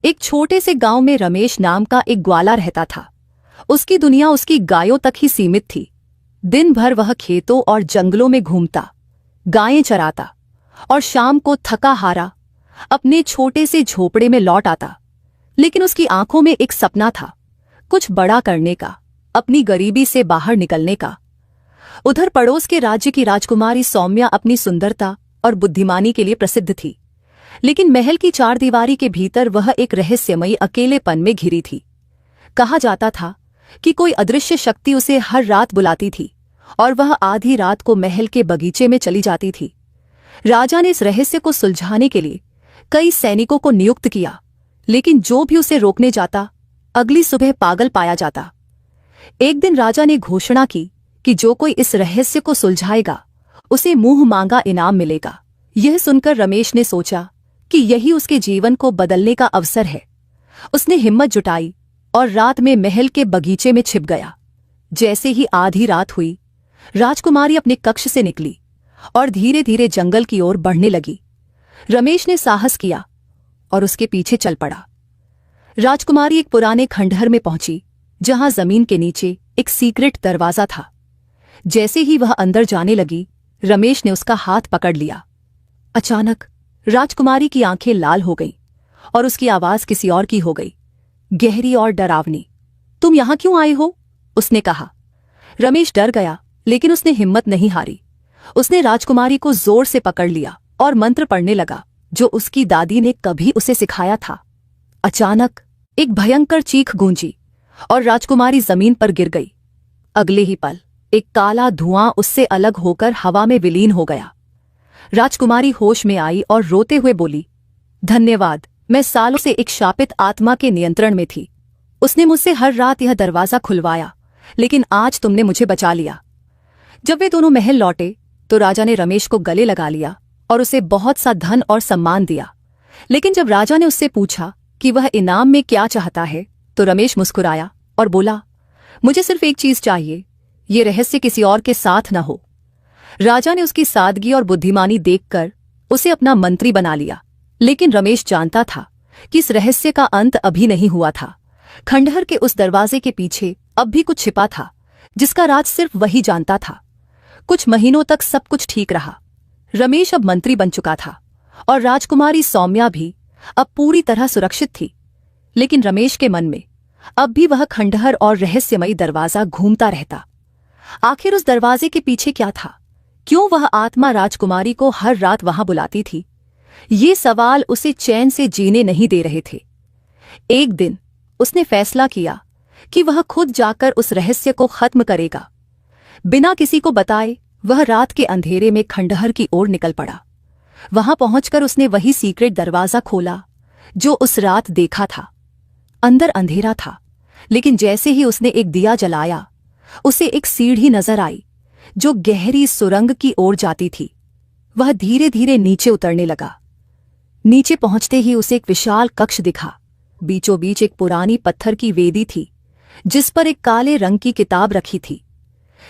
एक छोटे से गांव में रमेश नाम का एक ग्वाला रहता था। उसकी दुनिया उसकी गायों तक ही सीमित थी। दिन भर वह खेतों और जंगलों में घूमता, गायें चराता और शाम को थका हारा अपने छोटे से झोपड़े में लौट आता। लेकिन उसकी आंखों में एक सपना था, कुछ बड़ा करने का, अपनी गरीबी से बाहर निकलने का। उधर पड़ोस के राज्य की राजकुमारी सौम्या अपनी सुंदरता और बुद्धिमानी के लिए प्रसिद्ध थी, लेकिन महल की चारदीवारी के भीतर वह एक रहस्यमयी अकेलेपन में घिरी थी। कहा जाता था कि कोई अदृश्य शक्ति उसे हर रात बुलाती थी और वह आधी रात को महल के बगीचे में चली जाती थी। राजा ने इस रहस्य को सुलझाने के लिए कई सैनिकों को नियुक्त किया, लेकिन जो भी उसे रोकने जाता अगली सुबह पागल पाया जाता। एक दिन राजा ने घोषणा की कि जो कोई इस रहस्य को सुलझाएगा उसे मुंह मांगा इनाम मिलेगा। यह सुनकर रमेश ने सोचा कि यही उसके जीवन को बदलने का अवसर है। उसने हिम्मत जुटाई और रात में महल के बगीचे में छिप गया। जैसे ही आधी रात हुई, राजकुमारी अपने कक्ष से निकली और धीरे धीरे जंगल की ओर बढ़ने लगी। रमेश ने साहस किया और उसके पीछे चल पड़ा। राजकुमारी एक पुराने खंडहर में पहुंची, जहां जमीन के नीचे एक सीक्रेट दरवाजा था। जैसे ही वह अंदर जाने लगी, रमेश ने उसका हाथ पकड़ लिया। अचानक राजकुमारी की आंखें लाल हो गईं और उसकी आवाज किसी और की हो गई, गहरी और डरावनी। तुम यहां क्यों आए हो? उसने कहा। रमेश डर गया, लेकिन उसने हिम्मत नहीं हारी। उसने राजकुमारी को जोर से पकड़ लिया और मंत्र पढ़ने लगा, जो उसकी दादी ने कभी उसे सिखाया था। अचानक एक भयंकर चीख गूंजी और राजकुमारी जमीन पर गिर गई। अगले ही पल एक काला धुआं उससे अलग होकर हवा में विलीन हो गया। राजकुमारी होश में आई और रोते हुए बोली, धन्यवाद, मैं सालों से एक शापित आत्मा के नियंत्रण में थी। उसने मुझसे हर रात यह दरवाजा खुलवाया, लेकिन आज तुमने मुझे बचा लिया। जब वे दोनों महल लौटे तो राजा ने रमेश को गले लगा लिया और उसे बहुत सा धन और सम्मान दिया। लेकिन जब राजा ने उससे पूछा कि वह इनाम में क्या चाहता है, तो रमेश मुस्कुराया और बोला, मुझे सिर्फ एक चीज चाहिए, ये रहस्य किसी और के साथ न हो। राजा ने उसकी सादगी और बुद्धिमानी देखकर उसे अपना मंत्री बना लिया। लेकिन रमेश जानता था कि इस रहस्य का अंत अभी नहीं हुआ था। खंडहर के उस दरवाजे के पीछे अब भी कुछ छिपा था, जिसका राज सिर्फ वही जानता था। कुछ महीनों तक सब कुछ ठीक रहा। रमेश अब मंत्री बन चुका था और राजकुमारी सौम्या भी अब पूरी तरह सुरक्षित थी। लेकिन रमेश के मन में अब भी वह खंडहर और रहस्यमयी दरवाजा घूमता रहता। आखिर उस दरवाजे के पीछे क्या था? क्यों वह आत्मा राजकुमारी को हर रात वहां बुलाती थी? ये सवाल उसे चैन से जीने नहीं दे रहे थे। एक दिन उसने फैसला किया कि वह खुद जाकर उस रहस्य को खत्म करेगा। बिना किसी को बताए वह रात के अंधेरे में खंडहर की ओर निकल पड़ा। वहां पहुंचकर उसने वही सीक्रेट दरवाजा खोला जो उस रात देखा था। अंदर अंधेरा था, लेकिन जैसे ही उसने एक दिया जलाया, उसे एक सीढ़ी नजर आई जो गहरी सुरंग की ओर जाती थी। वह धीरे धीरे नीचे उतरने लगा। नीचे पहुंचते ही उसे एक विशाल कक्ष दिखा। बीचों बीच एक पुरानी पत्थर की वेदी थी, जिस पर एक काले रंग की किताब रखी थी।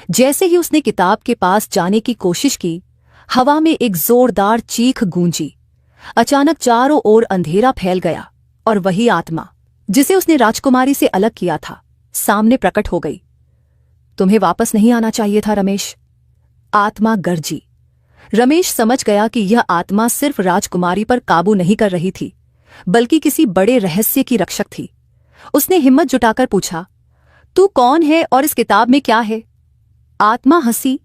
जैसे ही उसने किताब के पास जाने की कोशिश की, हवा में एक जोरदार चीख गूंजी। अचानक चारों ओर अंधेरा फैल गया और वही आत्मा जिसे उसने राजकुमारी से अलग किया था, सामने प्रकट हो गई। तुम्हें वापस नहीं आना चाहिए था रमेश, आत्मा गरजी। रमेश समझ गया कि यह आत्मा सिर्फ राजकुमारी पर काबू नहीं कर रही थी, बल्कि किसी बड़े रहस्य की रक्षक थी। उसने हिम्मत जुटाकर पूछा, तू कौन है और इस किताब में क्या है? आत्मा हंसी,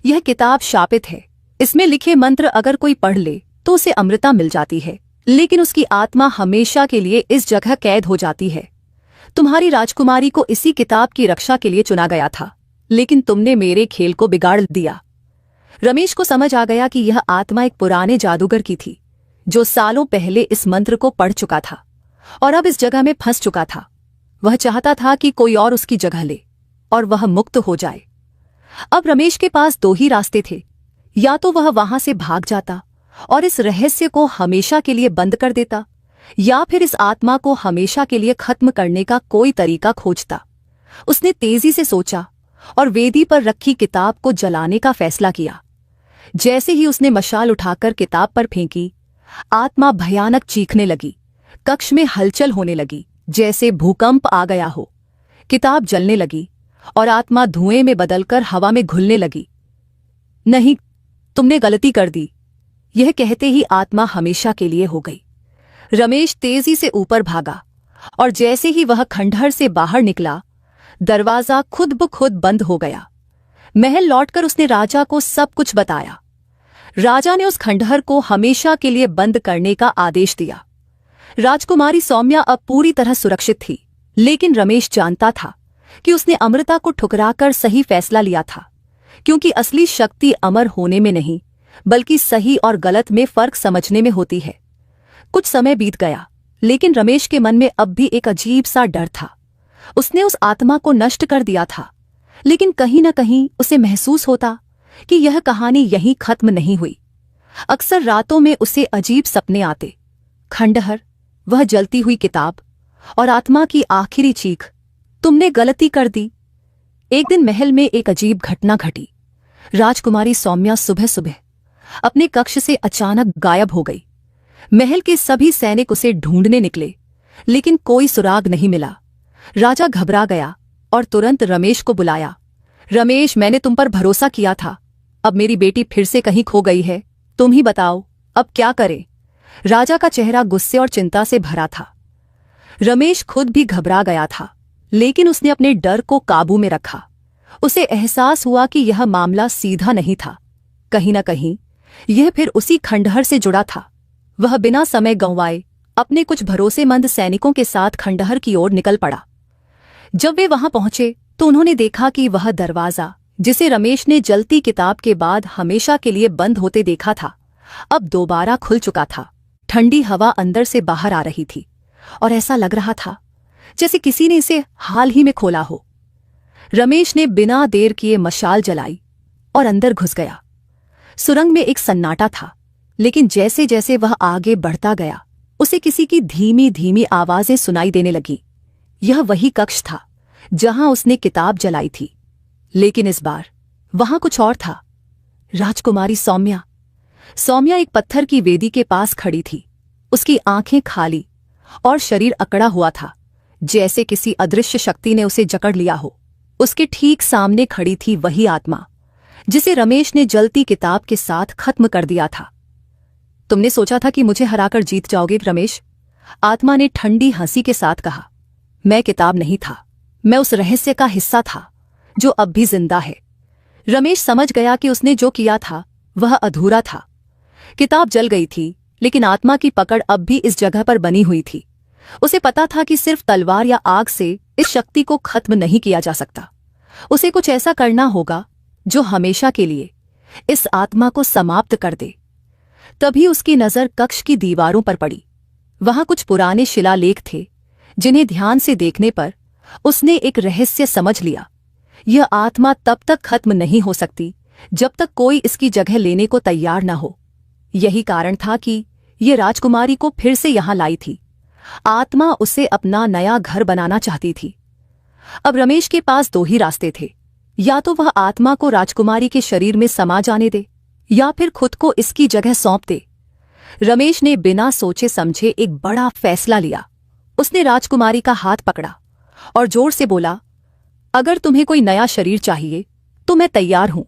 यह किताब शापित है। इसमें लिखे मंत्र अगर कोई पढ़ ले तो उसे अमृता मिल जाती है, लेकिन उसकी आत्मा हमेशा के लिए इस जगह कैद हो जाती है। तुम्हारी राजकुमारी को इसी किताब की रक्षा के लिए चुना गया था, लेकिन तुमने मेरे खेल को बिगाड़ दिया। रमेश को समझ आ गया कि यह आत्मा एक पुराने जादूगर की थी, जो सालों पहले इस मंत्र को पढ़ चुका था और अब इस जगह में फंस चुका था। वह चाहता था कि कोई और उसकी जगह ले और वह मुक्त हो जाए। अब रमेश के पास दो ही रास्ते थे, या तो वह वहां से भाग जाता और इस रहस्य को हमेशा के लिए बंद कर देता, या फिर इस आत्मा को हमेशा के लिए खत्म करने का कोई तरीका खोजता। उसने तेजी से सोचा और वेदी पर रखी किताब को जलाने का फैसला किया। जैसे ही उसने मशाल उठाकर किताब पर फेंकी, आत्मा भयानक चीखने लगी, कक्ष में हलचल होने लगी, जैसे भूकंप आ गया हो। किताब जलने लगी और आत्मा धुएं में बदलकर हवा में घुलने लगी। नहीं, तुमने गलती कर दी, यह कहते ही आत्मा हमेशा के लिए हो गई। रमेश तेजी से ऊपर भागा और जैसे ही वह खंडहर से बाहर निकला, दरवाजा खुद ब खुद बंद हो गया। महल लौटकर उसने राजा को सब कुछ बताया। राजा ने उस खंडहर को हमेशा के लिए बंद करने का आदेश दिया। राजकुमारी सौम्या अब पूरी तरह सुरक्षित थी, लेकिन रमेश जानता था कि उसने अमृता को ठुकराकर सही फैसला लिया था, क्योंकि असली शक्ति अमर होने में नहीं, बल्कि सही और गलत में फर्क समझने में होती है। कुछ समय बीत गया, लेकिन रमेश के मन में अब भी एक अजीब सा डर था। उसने उस आत्मा को नष्ट कर दिया था, लेकिन कहीं न कहीं उसे महसूस होता कि यह कहानी यहीं खत्म नहीं हुई। अक्सर रातों में उसे अजीब सपने आते। खंडहर, वह जलती हुई किताब और आत्मा की आखिरी चीख, तुमने गलती कर दी। एक दिन महल में एक अजीब घटना घटी। राजकुमारी सौम्या सुबह सुबह अपने कक्ष से अचानक गायब हो गई। महल के सभी सैनिक उसे ढूंढने निकले, लेकिन कोई सुराग नहीं मिला। राजा घबरा गया और तुरंत रमेश को बुलाया। रमेश, मैंने तुम पर भरोसा किया था, अब मेरी बेटी फिर से कहीं खो गई है, तुम ही बताओ अब क्या करें। राजा का चेहरा गुस्से और चिंता से भरा था। रमेश खुद भी घबरा गया था, लेकिन उसने अपने डर को काबू में रखा। उसे एहसास हुआ कि यह मामला सीधा नहीं था, कहीं न कहीं यह फिर उसी खंडहर से जुड़ा था। वह बिना समय गंवाए अपने कुछ भरोसेमंद सैनिकों के साथ खंडहर की ओर निकल पड़ा। जब वे वहां पहुंचे तो उन्होंने देखा कि वह दरवाजा, जिसे रमेश ने जलती किताब के बाद हमेशा के लिए बंद होते देखा था, अब दोबारा खुल चुका था। ठंडी हवा अंदर से बाहर आ रही थी और ऐसा लग रहा था जैसे किसी ने इसे हाल ही में खोला हो। रमेश ने बिना देर किए मशाल जलाई और अंदर घुस गया। सुरंग में एक सन्नाटा था, लेकिन जैसे जैसे वह आगे बढ़ता गया, उसे किसी की धीमी धीमी आवाजें सुनाई देने लगी। यह वही कक्ष था जहां उसने किताब जलाई थी, लेकिन इस बार वहां कुछ और था। राजकुमारी सौम्या एक पत्थर की वेदी के पास खड़ी थी। उसकी आंखें खाली और शरीर अकड़ा हुआ था, जैसे किसी अदृश्य शक्ति ने उसे जकड़ लिया हो। उसके ठीक सामने खड़ी थी वही आत्मा जिसे रमेश ने जलती किताब के साथ खत्म कर दिया था। तुमने सोचा था कि मुझे हराकर जीत जाओगे रमेश, आत्मा ने ठंडी हंसी के साथ कहा। मैं किताब नहीं था, मैं उस रहस्य का हिस्सा था जो अब भी जिंदा है। रमेश समझ गया कि उसने जो किया था वह अधूरा था। किताब जल गई थी, लेकिन आत्मा की पकड़ अब भी इस जगह पर बनी हुई थी। उसे पता था कि सिर्फ तलवार या आग से इस शक्ति को खत्म नहीं किया जा सकता। उसे कुछ ऐसा करना होगा जो हमेशा के लिए इस आत्मा को समाप्त कर दे। तभी उसकी नजर कक्ष की दीवारों पर पड़ी। वहां कुछ पुराने शिलालेख थे, जिन्हें ध्यान से देखने पर उसने एक रहस्य समझ लिया। यह आत्मा तब तक खत्म नहीं हो सकती जब तक कोई इसकी जगह लेने को तैयार न हो। यही कारण था कि ये राजकुमारी को फिर से यहां लाई थी। आत्मा उसे अपना नया घर बनाना चाहती थी। अब रमेश के पास दो ही रास्ते थे, या तो वह आत्मा को राजकुमारी के शरीर में समा जाने दे, या फिर खुद को इसकी जगह सौंप दे। रमेश ने बिना सोचे समझे एक बड़ा फैसला लिया। उसने राजकुमारी का हाथ पकड़ा और जोर से बोला, अगर तुम्हें कोई नया शरीर चाहिए तो मैं तैयार हूं,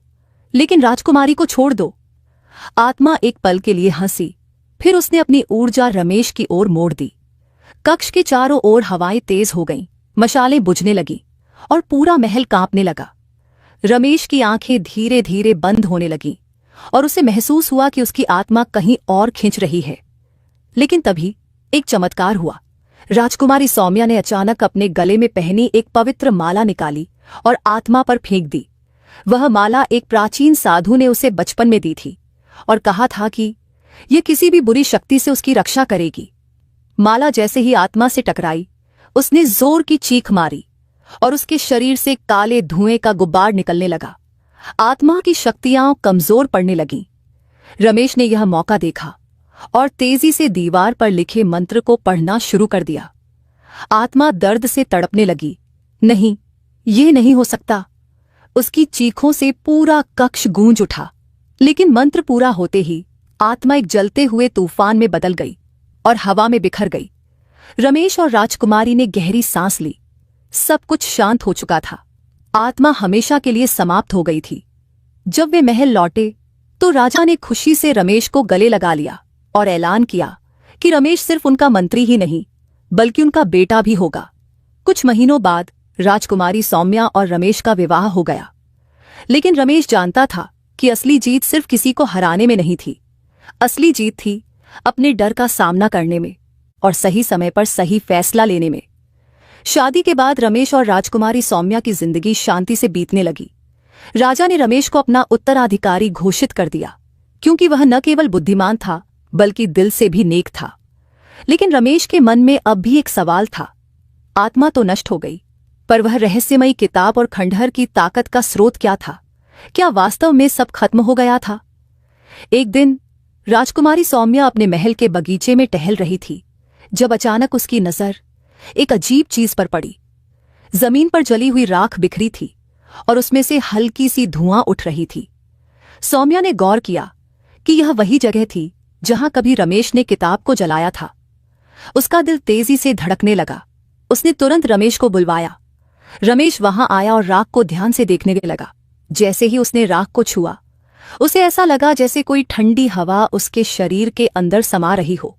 लेकिन राजकुमारी को छोड़ दो। आत्मा एक पल के लिए हंसी, फिर उसने अपनी ऊर्जा रमेश की ओर मोड़ दी। कक्ष के चारों ओर हवाएं तेज हो गईं, मशालें बुझने लगीं और पूरा महल कांपने लगा। रमेश की आंखें धीरे धीरे बंद होने लगीं और उसे महसूस हुआ कि उसकी आत्मा कहीं और खिंच रही है। लेकिन तभी एक चमत्कार हुआ। राजकुमारी सौम्या ने अचानक अपने गले में पहनी एक पवित्र माला निकाली और आत्मा पर फेंक दी। वह माला एक प्राचीन साधु ने उसे बचपन में दी थी और कहा था कि यह किसी भी बुरी शक्ति से उसकी रक्षा करेगी। माला जैसे ही आत्मा से टकराई, उसने जोर की चीख मारी और उसके शरीर से काले धुएं का गुब्बार निकलने लगा। आत्मा की शक्तियां कमजोर पड़ने लगीं। रमेश ने यह मौका देखा और तेजी से दीवार पर लिखे मंत्र को पढ़ना शुरू कर दिया। आत्मा दर्द से तड़पने लगी। नहीं, ये नहीं हो सकता। उसकी चीखों से पूरा कक्ष गूंज उठा। लेकिन मंत्र पूरा होते ही आत्मा एक जलते हुए तूफान में बदल गई और हवा में बिखर गई। रमेश और राजकुमारी ने गहरी सांस ली। सब कुछ शांत हो चुका था। आत्मा हमेशा के लिए समाप्त हो गई थी। जब वे महल लौटे तो राजा ने खुशी से रमेश को गले लगा लिया और ऐलान किया कि रमेश सिर्फ उनका मंत्री ही नहीं बल्कि उनका बेटा भी होगा। कुछ महीनों बाद राजकुमारी सौम्या और रमेश का विवाह हो गया। लेकिन रमेश जानता था कि असली जीत सिर्फ किसी को हराने में नहीं थी। असली जीत थी अपने डर का सामना करने में और सही समय पर सही फैसला लेने में। शादी के बाद रमेश और राजकुमारी सौम्या की जिंदगी शांति से बीतने लगी। राजा ने रमेश को अपना उत्तराधिकारी घोषित कर दिया क्योंकि वह न केवल बुद्धिमान था बल्कि दिल से भी नेक था। लेकिन रमेश के मन में अब भी एक सवाल था। आत्मा तो नष्ट हो गई, पर वह रहस्यमयी किताब और खंडहर की ताकत का स्रोत क्या था? क्या वास्तव में सब खत्म हो गया था? एक दिन राजकुमारी सौम्या अपने महल के बगीचे में टहल रही थी जब अचानक उसकी नजर एक अजीब चीज पर पड़ी। जमीन पर जली हुई राख बिखरी थी और उसमें से हल्की सी धुआं उठ रही थी। सौम्या ने गौर किया कि यह वही जगह थी जहां कभी रमेश ने किताब को जलाया था। उसका दिल तेजी से धड़कने लगा। उसने तुरंत रमेश को बुलवाया। रमेश वहां आया और राख को ध्यान से देखने लगा। जैसे ही उसने राख को छुआ, उसे ऐसा लगा जैसे कोई ठंडी हवा उसके शरीर के अंदर समा रही हो।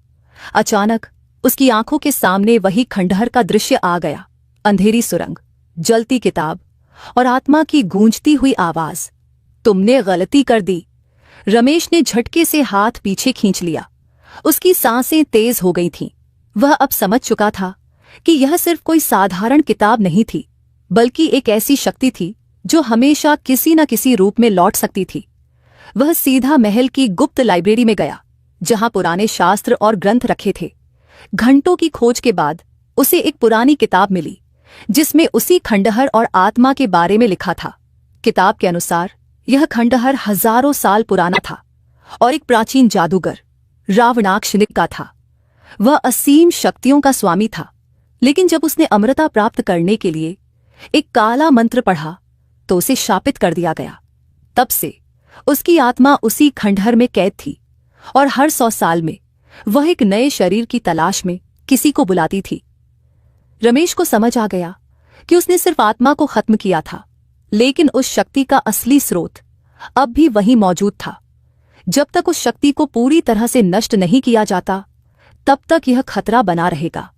अचानक उसकी आंखों के सामने वही खंडहर का दृश्य आ गया। अंधेरी सुरंग, जलती किताब और आत्मा की गूंजती हुई आवाज। तुमने गलती कर दी। रमेश ने झटके से हाथ पीछे खींच लिया। उसकी सांसें तेज हो गई थीं। वह अब समझ चुका था कि यह सिर्फ कोई साधारण किताब नहीं थी बल्कि एक ऐसी शक्ति थी जो हमेशा किसी न किसी रूप में लौट सकती थी। वह सीधा महल की गुप्त लाइब्रेरी में गया जहां पुराने शास्त्र और ग्रंथ रखे थे। घंटों की खोज के बाद उसे एक पुरानी किताब मिली जिसमें उसी खंडहर और आत्मा के बारे में लिखा था। किताब के अनुसार यह खंडहर हजारों साल पुराना था और एक प्राचीन जादूगर रावणाक्ष का था। वह असीम शक्तियों का स्वामी था। लेकिन जब उसने अमरता प्राप्त करने के लिए एक काला मंत्र पढ़ा तो उसे शापित कर दिया गया। तब से उसकी आत्मा उसी खंडहर में कैद थी और हर 100 साल में वह एक नए शरीर की तलाश में किसी को बुलाती थी। रमेश को समझ आ गया कि उसने सिर्फ आत्मा को खत्म किया था, लेकिन उस शक्ति का असली स्रोत अब भी वहीं मौजूद था। जब तक उस शक्ति को पूरी तरह से नष्ट नहीं किया जाता, तब तक यह खतरा बना रहेगा।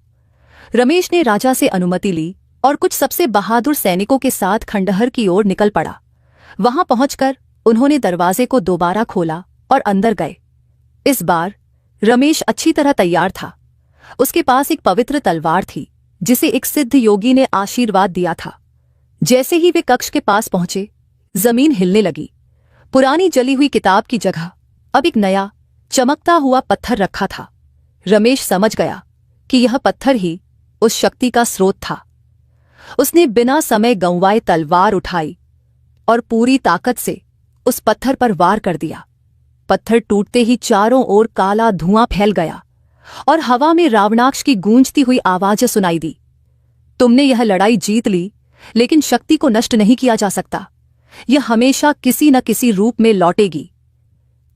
रमेश ने राजा से अनुमति ली और कुछ सबसे बहादुर सैनिकों के साथ खंडहर की ओर निकल पड़ा। वहां पहुंचकर उन्होंने दरवाजे को दोबारा खोला और अंदर गए। इस बार रमेश अच्छी तरह तैयार था। उसके पास एक पवित्र तलवार थी जिसे एक सिद्ध योगी ने आशीर्वाद दिया था। जैसे ही वे कक्ष के पास पहुंचे, जमीन हिलने लगी। पुरानी जली हुई किताब की जगह अब एक नया चमकता हुआ पत्थर रखा था। रमेश समझ गया कि यह पत्थर ही उस शक्ति का स्रोत था। उसने बिना समय गंवाए तलवार उठाई और पूरी ताकत से उस पत्थर पर वार कर दिया। पत्थर टूटते ही चारों ओर काला धुआं फैल गया और हवा में रावणाक्ष की गूंजती हुई आवाजें सुनाई दी। तुमने यह लड़ाई जीत ली, लेकिन शक्ति को नष्ट नहीं किया जा सकता। यह हमेशा किसी न किसी रूप में लौटेगी।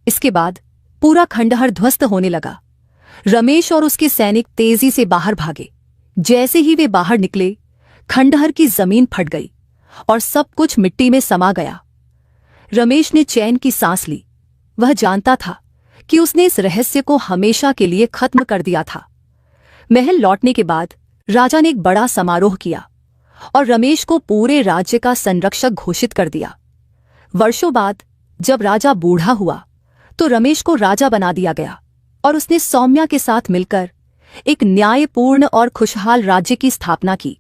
इसके बाद पूरा खंडहर ध्वस्त होने लगा। रमेश और उसके सैनिक तेजी से बाहर भागे। जैसे ही वे बाहर निकले, खंडहर की जमीन फट गई और सब कुछ मिट्टी में समा गया। रमेश ने चैन की सांस ली। वह जानता था कि उसने इस रहस्य को हमेशा के लिए खत्म कर दिया था। महल लौटने के बाद राजा ने एक बड़ा समारोह किया और रमेश को पूरे राज्य का संरक्षक घोषित कर दिया। वर्षों बाद जब राजा बूढ़ा हुआ तो रमेश को राजा बना दिया गया और उसने सौम्या के साथ मिलकर एक न्यायपूर्ण और खुशहाल राज्य की स्थापना की।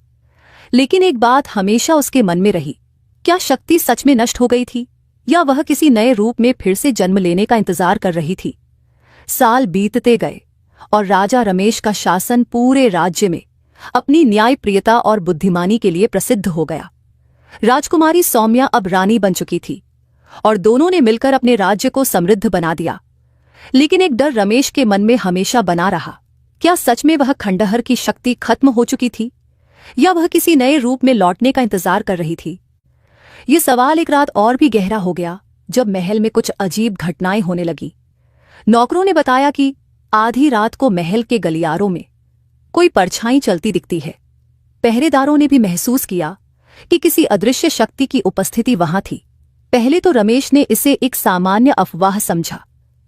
लेकिन एक बात हमेशा उसके मन में रही। क्या शक्ति सच में नष्ट हो गई थी या वह किसी नए रूप में फिर से जन्म लेने का इंतजार कर रही थी? साल बीतते गए और राजा रमेश का शासन पूरे राज्य में अपनी न्यायप्रियता और बुद्धिमानी के लिए प्रसिद्ध हो गया। राजकुमारी सौम्या अब रानी बन चुकी थी और दोनों ने मिलकर अपने राज्य को समृद्ध बना दिया। लेकिन एक डर रमेश के मन में हमेशा बना रहा। क्या सच में वह खंडहर की शक्ति खत्म हो चुकी थी या वह किसी नए रूप में लौटने का इंतजार कर रही थी? ये सवाल एक रात और भी गहरा हो गया जब महल में कुछ अजीब घटनाएं होने लगी। नौकरों ने बताया कि आधी रात को महल के गलियारों में कोई परछाई चलती दिखती है। पहरेदारों ने भी महसूस किया कि किसी अदृश्य शक्ति की उपस्थिति वहां थी। पहले तो रमेश ने इसे एक सामान्य अफवाह समझा,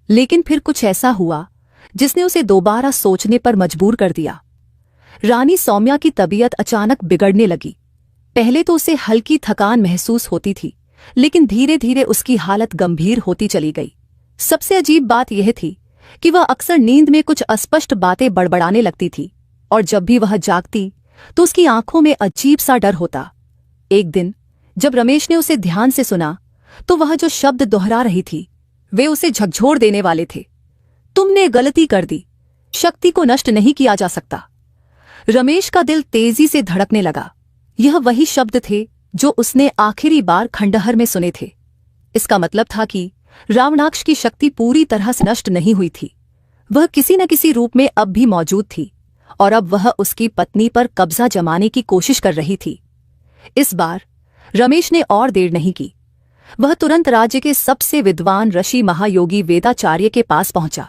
लेकिन फिर कुछ ऐसा हुआ जिसने उसे दोबारा सोचने पर मजबूर कर दिया। रानी सौम्या की तबीयत अचानक बिगड़ने लगी। पहले तो उसे हल्की थकान महसूस होती थी, लेकिन धीरे धीरे उसकी हालत गंभीर होती चली गई। सबसे अजीब बात यह थी कि वह अक्सर नींद में कुछ अस्पष्ट बातें बड़बड़ाने लगती थी, और जब भी वह जागती तो उसकी आंखों में अजीब सा डर होता। एक दिन जब रमेश ने उसे ध्यान से सुना तो वह जो शब्द दोहरा रही थी वे उसे झकझोर देने वाले थे। तुमने गलती कर दी, शक्ति को नष्ट नहीं किया जा सकता। रमेश का दिल तेजी से धड़कने लगा। यह वही शब्द थे जो उसने आखिरी बार खंडहर में सुने थे। इसका मतलब था कि रावणाक्ष की शक्ति पूरी तरह से नष्ट नहीं हुई थी। वह किसी न किसी रूप में अब भी मौजूद थी, और अब वह उसकी पत्नी पर कब्जा जमाने की कोशिश कर रही थी। इस बार रमेश ने और देर नहीं की। वह तुरंत राज्य के सबसे विद्वान ऋषि महायोगी वेदाचार्य के पास पहुंचा,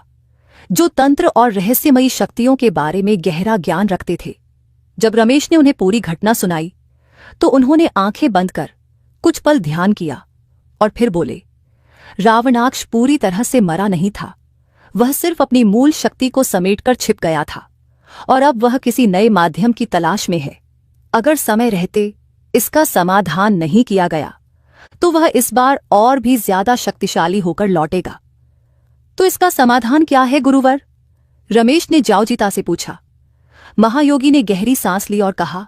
जो तंत्र और रहस्यमयी शक्तियों के बारे में गहरा ज्ञान रखते थे। जब रमेश ने उन्हें पूरी घटना सुनाई तो उन्होंने आंखें बंद कर कुछ पल ध्यान किया और फिर बोले, रावणाक्ष पूरी तरह से मरा नहीं था। वह सिर्फ अपनी मूल शक्ति को समेटकर छिप गया था, और अब वह किसी नए माध्यम की तलाश में है। अगर समय रहते इसका समाधान नहीं किया गया तो वह इस बार और भी ज्यादा शक्तिशाली होकर लौटेगा। तो इसका समाधान क्या है गुरुवर? रमेश ने जाओजीता से पूछा। महायोगी ने गहरी सांस ली और कहा,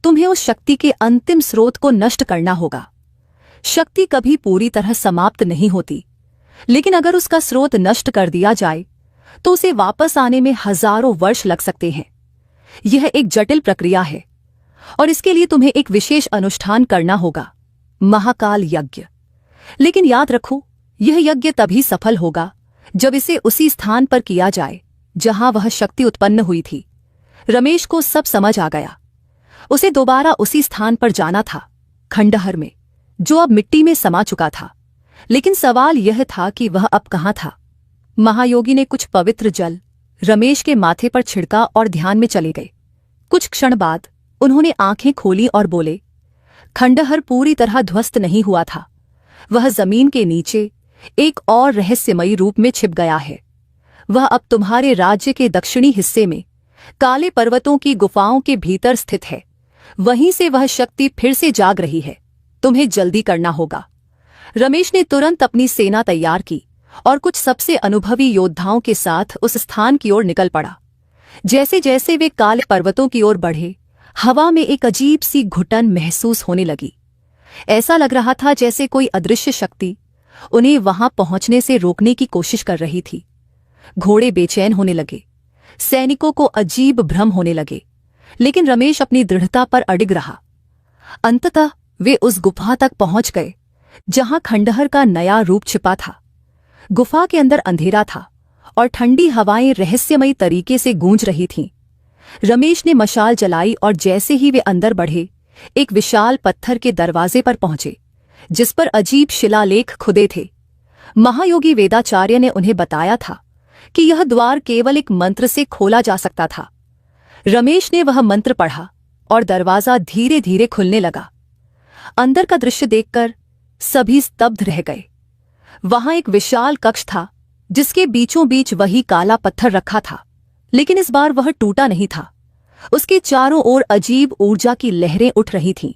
तुम्हें उस शक्ति के अंतिम स्रोत को नष्ट करना होगा। शक्ति कभी पूरी तरह समाप्त नहीं होती, लेकिन अगर उसका स्रोत नष्ट कर दिया जाए तो उसे वापस आने में हजारों वर्ष लग सकते हैं। यह एक जटिल प्रक्रिया है, और इसके लिए तुम्हें एक विशेष अनुष्ठान करना होगा, महाकाल यज्ञ। लेकिन याद रखो, यह यज्ञ तभी सफल होगा जब इसे उसी स्थान पर किया जाए जहां वह शक्ति उत्पन्न हुई थी। रमेश को सब समझ आ गया। उसे दोबारा उसी स्थान पर जाना था, खंडहर में, जो अब मिट्टी में समा चुका था। लेकिन सवाल यह था कि वह अब कहाँ था। महायोगी ने कुछ पवित्र जल रमेश के माथे पर छिड़का और ध्यान में चले गए। कुछ क्षण बाद उन्होंने आंखें खोली और बोले, खंडहर पूरी तरह ध्वस्त नहीं हुआ था। वह जमीन के नीचे एक और रहस्यमयी रूप में छिप गया है। वह अब तुम्हारे राज्य के दक्षिणी हिस्से में काले पर्वतों की गुफाओं के भीतर स्थित है। वहीं से वह शक्ति फिर से जाग रही है। तुम्हें जल्दी करना होगा। रमेश ने तुरंत अपनी सेना तैयार की और कुछ सबसे अनुभवी योद्धाओं के साथ उस स्थान की ओर निकल पड़ा। जैसे जैसे वे काले पर्वतों की ओर बढ़े, हवा में एक अजीब सी घुटन महसूस होने लगी। ऐसा लग रहा था जैसे कोई अदृश्य शक्ति उन्हें वहां पहुंचने से रोकने की कोशिश कर रही थी। घोड़े बेचैन होने लगे, सैनिकों को अजीब भ्रम होने लगे, लेकिन रमेश अपनी दृढ़ता पर अडिग रहा। अंततः वे उस गुफा तक पहुंच गए जहां खंडहर का नया रूप छिपा था। गुफा के अंदर अंधेरा था और ठंडी हवाएं रहस्यमयी तरीके से गूंज रही थीं। रमेश ने मशाल जलाई और जैसे ही वे अंदर बढ़े, एक विशाल पत्थर के दरवाजे पर पहुंचे जिस पर अजीब शिलालेख खुदे थे। महायोगी वेदाचार्य ने उन्हें बताया था कि यह द्वार केवल एक मंत्र से खोला जा सकता था। रमेश ने वह मंत्र पढ़ा और दरवाजा धीरे धीरे खुलने लगा। अंदर का दृश्य देखकर सभी स्तब्ध रह गए। वहां एक विशाल कक्ष था जिसके बीचों बीच वही काला पत्थर रखा था, लेकिन इस बार वह टूटा नहीं था। उसके चारों ओर अजीब ऊर्जा की लहरें उठ रही थीं।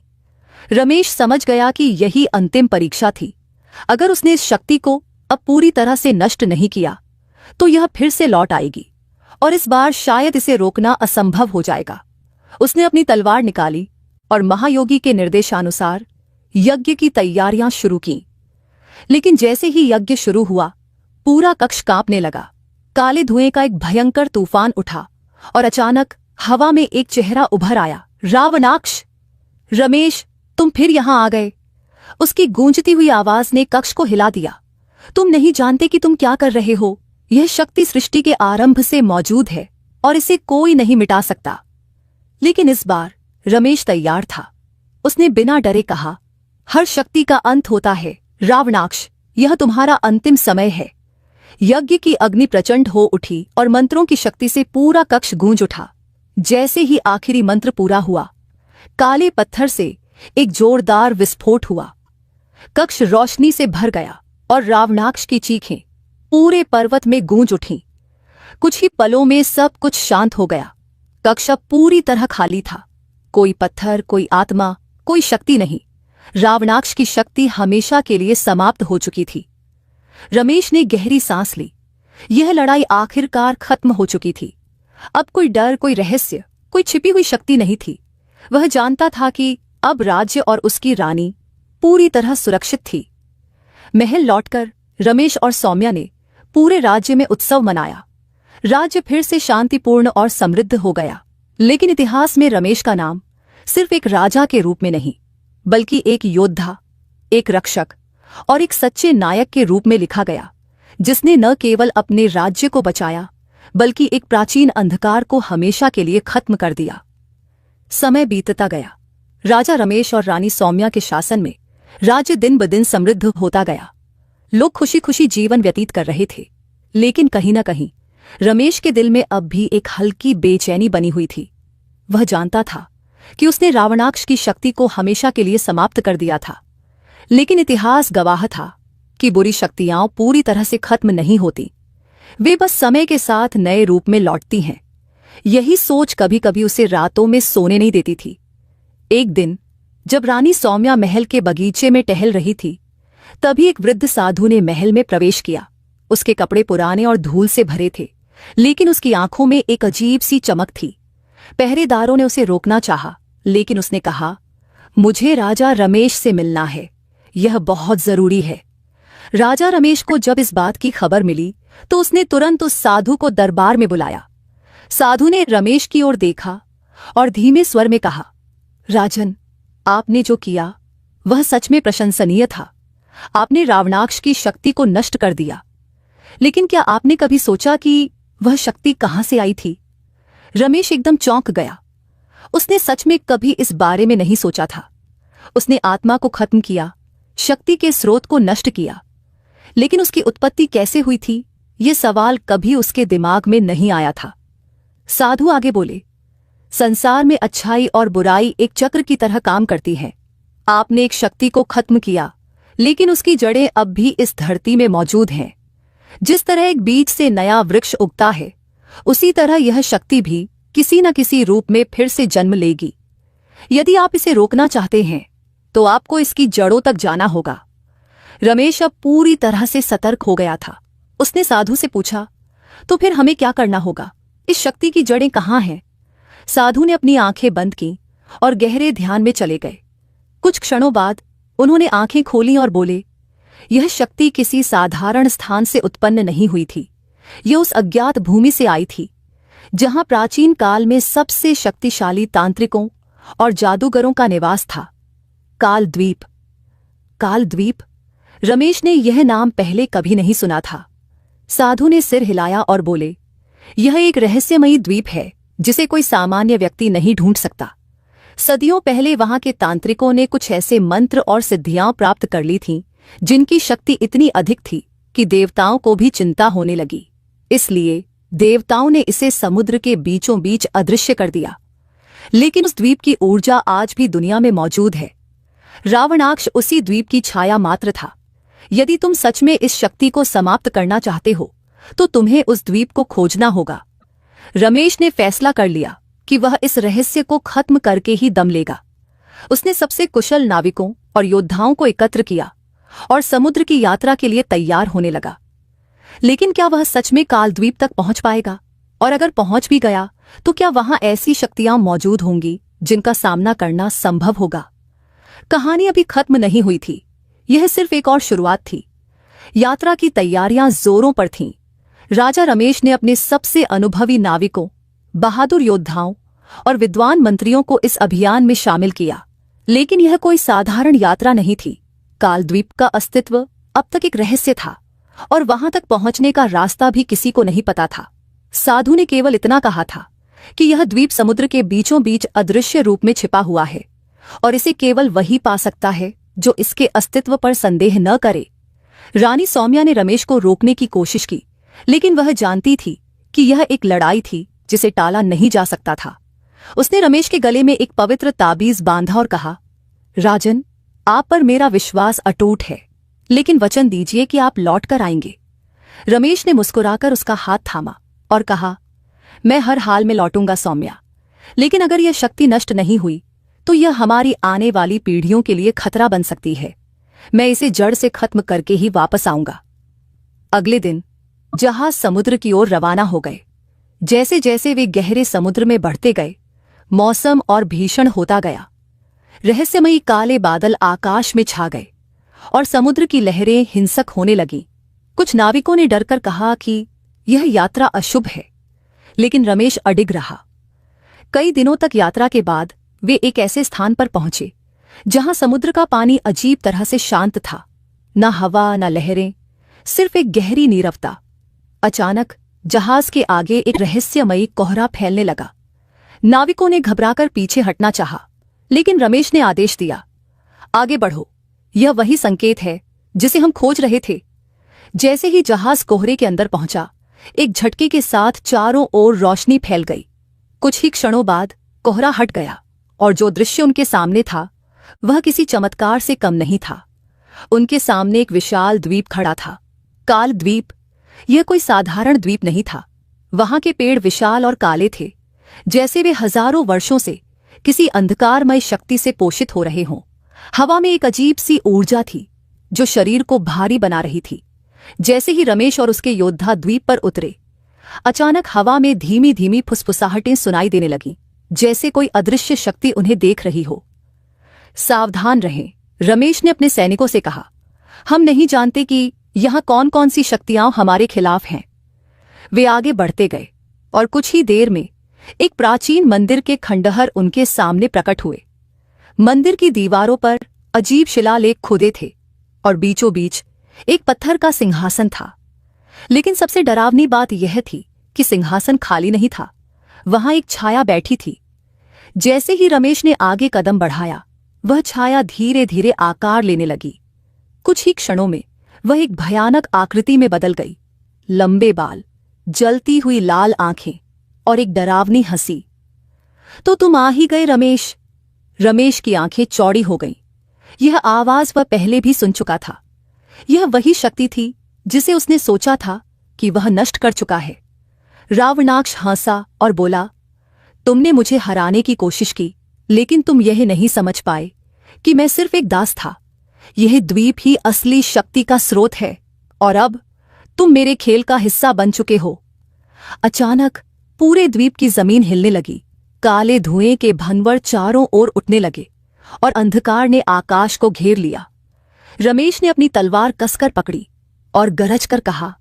रमेश समझ गया कि यही अंतिम परीक्षा थी। अगर उसने इस शक्ति को अब पूरी तरह से नष्ट नहीं किया तो यह फिर से लौट आएगी, और इस बार शायद इसे रोकना असंभव हो जाएगा। उसने अपनी तलवार निकाली और महायोगी के निर्देशानुसार यज्ञ की तैयारियां शुरू की। लेकिन जैसे ही यज्ञ शुरू हुआ, पूरा कक्ष कांपने लगा। काले धुएं का एक भयंकर तूफान उठा और अचानक हवा में एक चेहरा उभर आया। रावणाक्ष! रमेश, तुम फिर यहां आ गए। उसकी गूंजती हुई आवाज ने कक्ष को हिला दिया। तुम नहीं जानते कि तुम क्या कर रहे हो। यह शक्ति सृष्टि के आरंभ से मौजूद है और इसे कोई नहीं मिटा सकता। लेकिन इस बार रमेश तैयार था। उसने बिना डरे कहा, हर शक्ति का अंत होता है रावणाक्ष, यह तुम्हारा अंतिम समय है। यज्ञ की अग्नि प्रचंड हो उठी और मंत्रों की शक्ति से पूरा कक्ष गूंज उठा। जैसे ही आखिरी मंत्र पूरा हुआ, काले पत्थर से एक जोरदार विस्फोट हुआ। कक्ष रोशनी से भर गया और रावणाक्ष की चीखें पूरे पर्वत में गूंज उठीं। कुछ ही पलों में सब कुछ शांत हो गया। कक्ष अब पूरी तरह खाली था। कोई पत्थर, कोई आत्मा, कोई शक्ति नहीं। रावणाक्ष की शक्ति हमेशा के लिए समाप्त हो चुकी थी। रमेश ने गहरी सांस ली। यह लड़ाई आखिरकार खत्म हो चुकी थी। अब कोई डर, कोई रहस्य, कोई छिपी हुई शक्ति नहीं थी। वह जानता था कि अब राज्य और उसकी रानी पूरी तरह सुरक्षित थी। महल लौटकर रमेश और सौम्या ने पूरे राज्य में उत्सव मनाया। राज्य फिर से शांतिपूर्ण और समृद्ध हो गया। लेकिन इतिहास में रमेश का नाम सिर्फ एक राजा के रूप में नहीं, बल्कि एक योद्धा, एक रक्षक और एक सच्चे नायक के रूप में लिखा गया, जिसने न केवल अपने राज्य को बचाया, बल्कि एक प्राचीन अंधकार को हमेशा के लिए खत्म कर दिया। समय बीतता गया। राजा रमेश और रानी सौम्या के शासन में राज्य दिन ब दिन समृद्ध होता गया। लोग खुशी खुशी जीवन व्यतीत कर रहे थे। लेकिन कहीं न कहीं रमेश के दिल में अब भी एक हल्की बेचैनी बनी हुई थी। वह जानता था कि उसने रावणाक्ष की शक्ति को हमेशा के लिए समाप्त कर दिया था। लेकिन इतिहास गवाह था कि बुरी शक्तियां पूरी तरह से खत्म नहीं होती। वे बस समय के साथ नए रूप में लौटती हैं। यही सोच कभी कभी उसे रातों में सोने नहीं देती थी। एक दिन जब रानी सौम्या महल के बगीचे में टहल रही थी, तभी एक वृद्ध साधु ने महल में प्रवेश किया। उसके कपड़े पुराने और धूल से भरे थे, लेकिन उसकी आंखों में एक अजीब सी चमक थी। पहरेदारों ने उसे रोकना चाहा, लेकिन उसने कहा, मुझे राजा रमेश से मिलना है, यह बहुत जरूरी है। राजा रमेश को जब इस बात की खबर मिली तो उसने तुरंत उस साधु को दरबार में बुलाया। साधु ने रमेश की ओर देखा और धीमे स्वर में कहा, राजन, आपने जो किया वह सच में प्रशंसनीय था। आपने रावणाक्ष की शक्ति को नष्ट कर दिया। लेकिन क्या आपने कभी सोचा कि वह शक्ति कहां से आई थी? रमेश एकदम चौंक गया। उसने सच में कभी इस बारे में नहीं सोचा था। उसने आत्मा को खत्म किया, शक्ति के स्रोत को नष्ट किया, लेकिन उसकी उत्पत्ति कैसे हुई थी, ये सवाल कभी उसके दिमाग में नहीं आया था। साधु आगे बोले, संसार में अच्छाई और बुराई एक चक्र की तरह काम करती है। आपने एक शक्ति को खत्म किया, लेकिन उसकी जड़ें अब भी इस धरती में मौजूद हैं। जिस तरह एक बीज से नया वृक्ष उगता है, उसी तरह यह शक्ति भी किसी न किसी रूप में फिर से जन्म लेगी। यदि आप इसे रोकना चाहते हैं, तो आपको इसकी जड़ों तक जाना होगा। रमेश अब पूरी तरह से सतर्क हो गया था। उसने साधु से पूछा, तो फिर हमें क्या करना होगा? इस शक्ति की जड़ें कहाँ हैं? साधु ने अपनी आंखें बंद की और गहरे ध्यान में चले गए। कुछ क्षणों बाद उन्होंने आंखें खोली और बोले, यह शक्ति किसी साधारण स्थान से उत्पन्न नहीं हुई थी। यह उस अज्ञात भूमि से आई थी जहां प्राचीन काल में सबसे शक्तिशाली तांत्रिकों और जादूगरों का निवास था। कालद्वीप। कालद्वीप? रमेश ने यह नाम पहले कभी नहीं सुना था। साधु ने सिर हिलाया और बोले, यह एक रहस्यमयी द्वीप है जिसे कोई सामान्य व्यक्ति नहीं ढूंढ सकता। सदियों पहले वहां के तांत्रिकों ने कुछ ऐसे मंत्र और सिद्धियां प्राप्त कर ली थीं जिनकी शक्ति इतनी अधिक थी कि देवताओं को भी चिंता होने लगी। इसलिए देवताओं ने इसे समुद्र के बीचों बीच अदृश्य कर दिया। लेकिन उस द्वीप की ऊर्जा आज भी दुनिया में मौजूद है। रावणाक्ष उसी द्वीप की छाया मात्र था। यदि तुम सच में इस शक्ति को समाप्त करना चाहते हो, तो तुम्हें उस द्वीप को खोजना होगा। रमेश ने फैसला कर लिया कि वह इस रहस्य को खत्म करके ही दम लेगा। उसने सबसे कुशल नाविकों और योद्धाओं को एकत्र किया और समुद्र की यात्रा के लिए तैयार होने लगा। लेकिन क्या वह सच में कालद्वीप तक पहुंच पाएगा? और अगर पहुंच भी गया, तो क्या वहां ऐसी शक्तियां मौजूद होंगी जिनका सामना करना संभव होगा? कहानी अभी खत्म नहीं हुई थी। यह सिर्फ एक और शुरुआत थी। यात्रा की तैयारियां जोरों पर थीं। राजा रमेश ने अपने सबसे अनुभवी नाविकों, बहादुर योद्धाओं और विद्वान मंत्रियों को इस अभियान में शामिल किया। लेकिन यह कोई साधारण यात्रा नहीं थी। कालद्वीप का अस्तित्व अब तक एक रहस्य था और वहां तक पहुंचने का रास्ता भी किसी को नहीं पता था। साधु ने केवल इतना कहा था कि यह द्वीप समुद्र के बीचों बीच अदृश्य रूप में छिपा हुआ है और इसे केवल वही पा सकता है जो इसके अस्तित्व पर संदेह न करे। रानी सौम्या ने रमेश को रोकने की कोशिश की, लेकिन वह जानती थी कि यह एक लड़ाई थी जिसे टाला नहीं जा सकता था। उसने रमेश के गले में एक पवित्र ताबीज बांधा और कहा, राजन, आप पर मेरा विश्वास अटूट है, लेकिन वचन दीजिए कि आप लौट कर आएंगे। रमेश ने मुस्कुराकर उसका हाथ थामा और कहा, मैं हर हाल में लौटूंगा सौम्या, लेकिन अगर यह शक्ति नष्ट नहीं हुई तो यह हमारी आने वाली पीढ़ियों के लिए खतरा बन सकती है। मैं इसे जड़ से खत्म करके ही वापस आऊंगा। अगले दिन जहाज समुद्र की ओर रवाना हो गए। जैसे जैसे वे गहरे समुद्र में बढ़ते गए, मौसम और भीषण होता गया। रहस्यमयी काले बादल आकाश में छा गए और समुद्र की लहरें हिंसक होने लगीं। कुछ नाविकों ने डरकर कहा कि यह यात्रा अशुभ है, लेकिन रमेश अडिग रहा। कई दिनों तक यात्रा के बाद वे एक ऐसे स्थान पर पहुंचे जहां समुद्र का पानी अजीब तरह से शांत था। न हवा न लहरें, सिर्फ एक गहरी नीरवता। अचानक जहाज के आगे एक रहस्यमयी कोहरा फैलने लगा। नाविकों ने घबराकर पीछे हटना चाहा, लेकिन रमेश ने आदेश दिया, आगे बढ़ो, यह वही संकेत है जिसे हम खोज रहे थे। जैसे ही जहाज कोहरे के अंदर पहुंचा, एक झटके के साथ चारों ओर रोशनी फैल गई। कुछ ही क्षणों बाद कोहरा हट गया और जो दृश्य उनके सामने था वह किसी चमत्कार से कम नहीं था। उनके सामने एक विशाल द्वीप खड़ा था, काल द्वीप। यह कोई साधारण द्वीप नहीं था। वहां के पेड़ विशाल और काले थे, जैसे वे हजारों वर्षों से किसी अंधकारमय शक्ति से पोषित हो रहे हों। हवा में एक अजीब सी ऊर्जा थी जो शरीर को भारी बना रही थी। जैसे ही रमेश और उसके योद्धा द्वीप पर उतरे, अचानक हवा में धीमी धीमी फुसफुसाहटें सुनाई देने लगीं, जैसे कोई अदृश्य शक्ति उन्हें देख रही हो। सावधान रहें, रमेश ने अपने सैनिकों से कहा। हम नहीं जानते कि यहां कौन कौन सी शक्तियां हमारे खिलाफ हैं। वे आगे बढ़ते गए और कुछ ही देर में एक प्राचीन मंदिर के खंडहर उनके सामने प्रकट हुए। मंदिर की दीवारों पर अजीब शिलालेख खुदे थे और बीचों बीच एक पत्थर का सिंहासन था। लेकिन सबसे डरावनी बात यह थी कि सिंहासन खाली नहीं था, वहां एक छाया बैठी थी। जैसे ही रमेश ने आगे कदम बढ़ाया, वह छाया धीरे धीरे आकार लेने लगी। कुछ ही क्षणों में वह एक भयानक आकृति में बदल गई। लंबे बाल, जलती हुई लाल आंखें और एक डरावनी हंसी। तो तुम आ ही गए रमेश। रमेश की आंखें चौड़ी हो गईं। यह आवाज वह पहले भी सुन चुका था। यह वही शक्ति थी जिसे उसने सोचा था कि वह नष्ट कर चुका है। रावणाक्ष हंसा और बोला, तुमने मुझे हराने की कोशिश की, लेकिन तुम यह नहीं समझ पाए कि मैं सिर्फ एक दास था। यह द्वीप ही असली शक्ति का स्रोत है और अब तुम मेरे खेल का हिस्सा बन चुके हो। अचानक पूरे द्वीप की जमीन हिलने लगी। काले धुएं के भंवर चारों ओर उठने लगे और अंधकार ने आकाश को घेर लिया। रमेश ने अपनी तलवार कसकर पकड़ी और गरज कर कहा,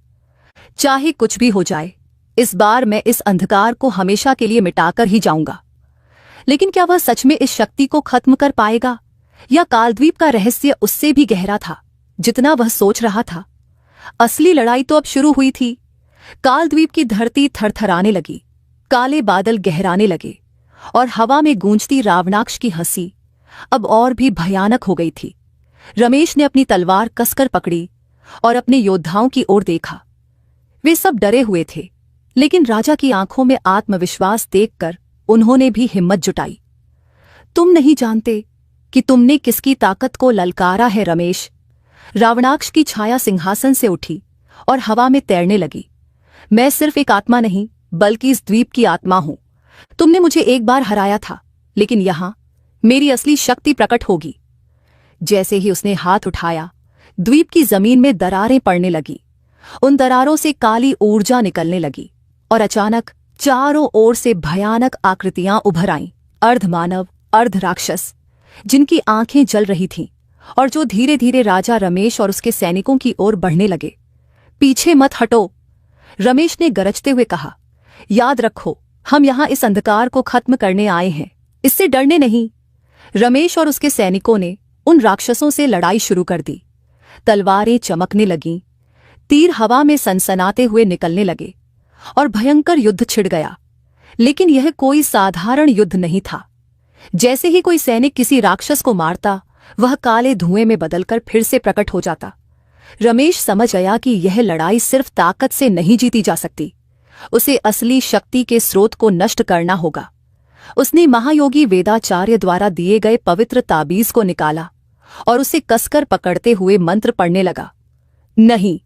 चाहे कुछ भी हो जाए, इस बार मैं इस अंधकार को हमेशा के लिए मिटाकर ही जाऊंगा। लेकिन क्या वह सच में इस शक्ति को खत्म कर पाएगा, या कालद्वीप का रहस्य उससे भी गहरा था जितना वह सोच रहा था? असली लड़ाई तो अब शुरू हुई थी। कालद्वीप की धरती थरथराने लगी, काले बादल गहराने लगे और हवा में गूंजती रावणाक्ष की हंसी अब और भी भयानक हो गई थी। रमेश ने अपनी तलवार कसकर पकड़ी और अपने योद्धाओं की ओर देखा। वे सब डरे हुए थे, लेकिन राजा की आंखों में आत्मविश्वास देखकर उन्होंने भी हिम्मत जुटाई। तुम नहीं जानते कि तुमने किसकी ताकत को ललकारा है रमेश। रावणाक्ष की छाया सिंहासन से उठी और हवा में तैरने लगी। मैं सिर्फ एक आत्मा नहीं, बल्कि इस द्वीप की आत्मा हूं। तुमने मुझे एक बार हराया था, लेकिन यहां मेरी असली शक्ति प्रकट होगी। जैसे ही उसने हाथ उठाया, द्वीप की जमीन में दरारें पड़ने लगी। उन दरारों से काली ऊर्जा निकलने लगी और अचानक चारों ओर से भयानक आकृतियां उभर आईं। अर्धमानव, अर्ध राक्षस, जिनकी आंखें जल रही थीं और जो धीरे धीरे राजा रमेश और उसके सैनिकों की ओर बढ़ने लगे। पीछे मत हटो, रमेश ने गरजते हुए कहा। याद रखो, हम यहां इस अंधकार को खत्म करने आए हैं, इससे डरने नहीं। रमेश और उसके सैनिकों ने उन राक्षसों से लड़ाई शुरू कर दी। तलवारें चमकने लगीं, तीर हवा में सनसनाते हुए निकलने लगे और भयंकर युद्ध छिड़ गया। लेकिन यह कोई साधारण युद्ध नहीं था। जैसे ही कोई सैनिक किसी राक्षस को मारता, वह काले धुएं में बदलकर फिर से प्रकट हो जाता। रमेश समझ गया कि यह लड़ाई सिर्फ ताकत से नहीं जीती जा सकती, उसे असली शक्ति के स्रोत को नष्ट करना होगा। उसने महायोगी वेदाचार्य द्वारा दिए गए पवित्र ताबीज को निकाला और उसे कसकर पकड़ते हुए मंत्र पढ़ने लगा। नहीं,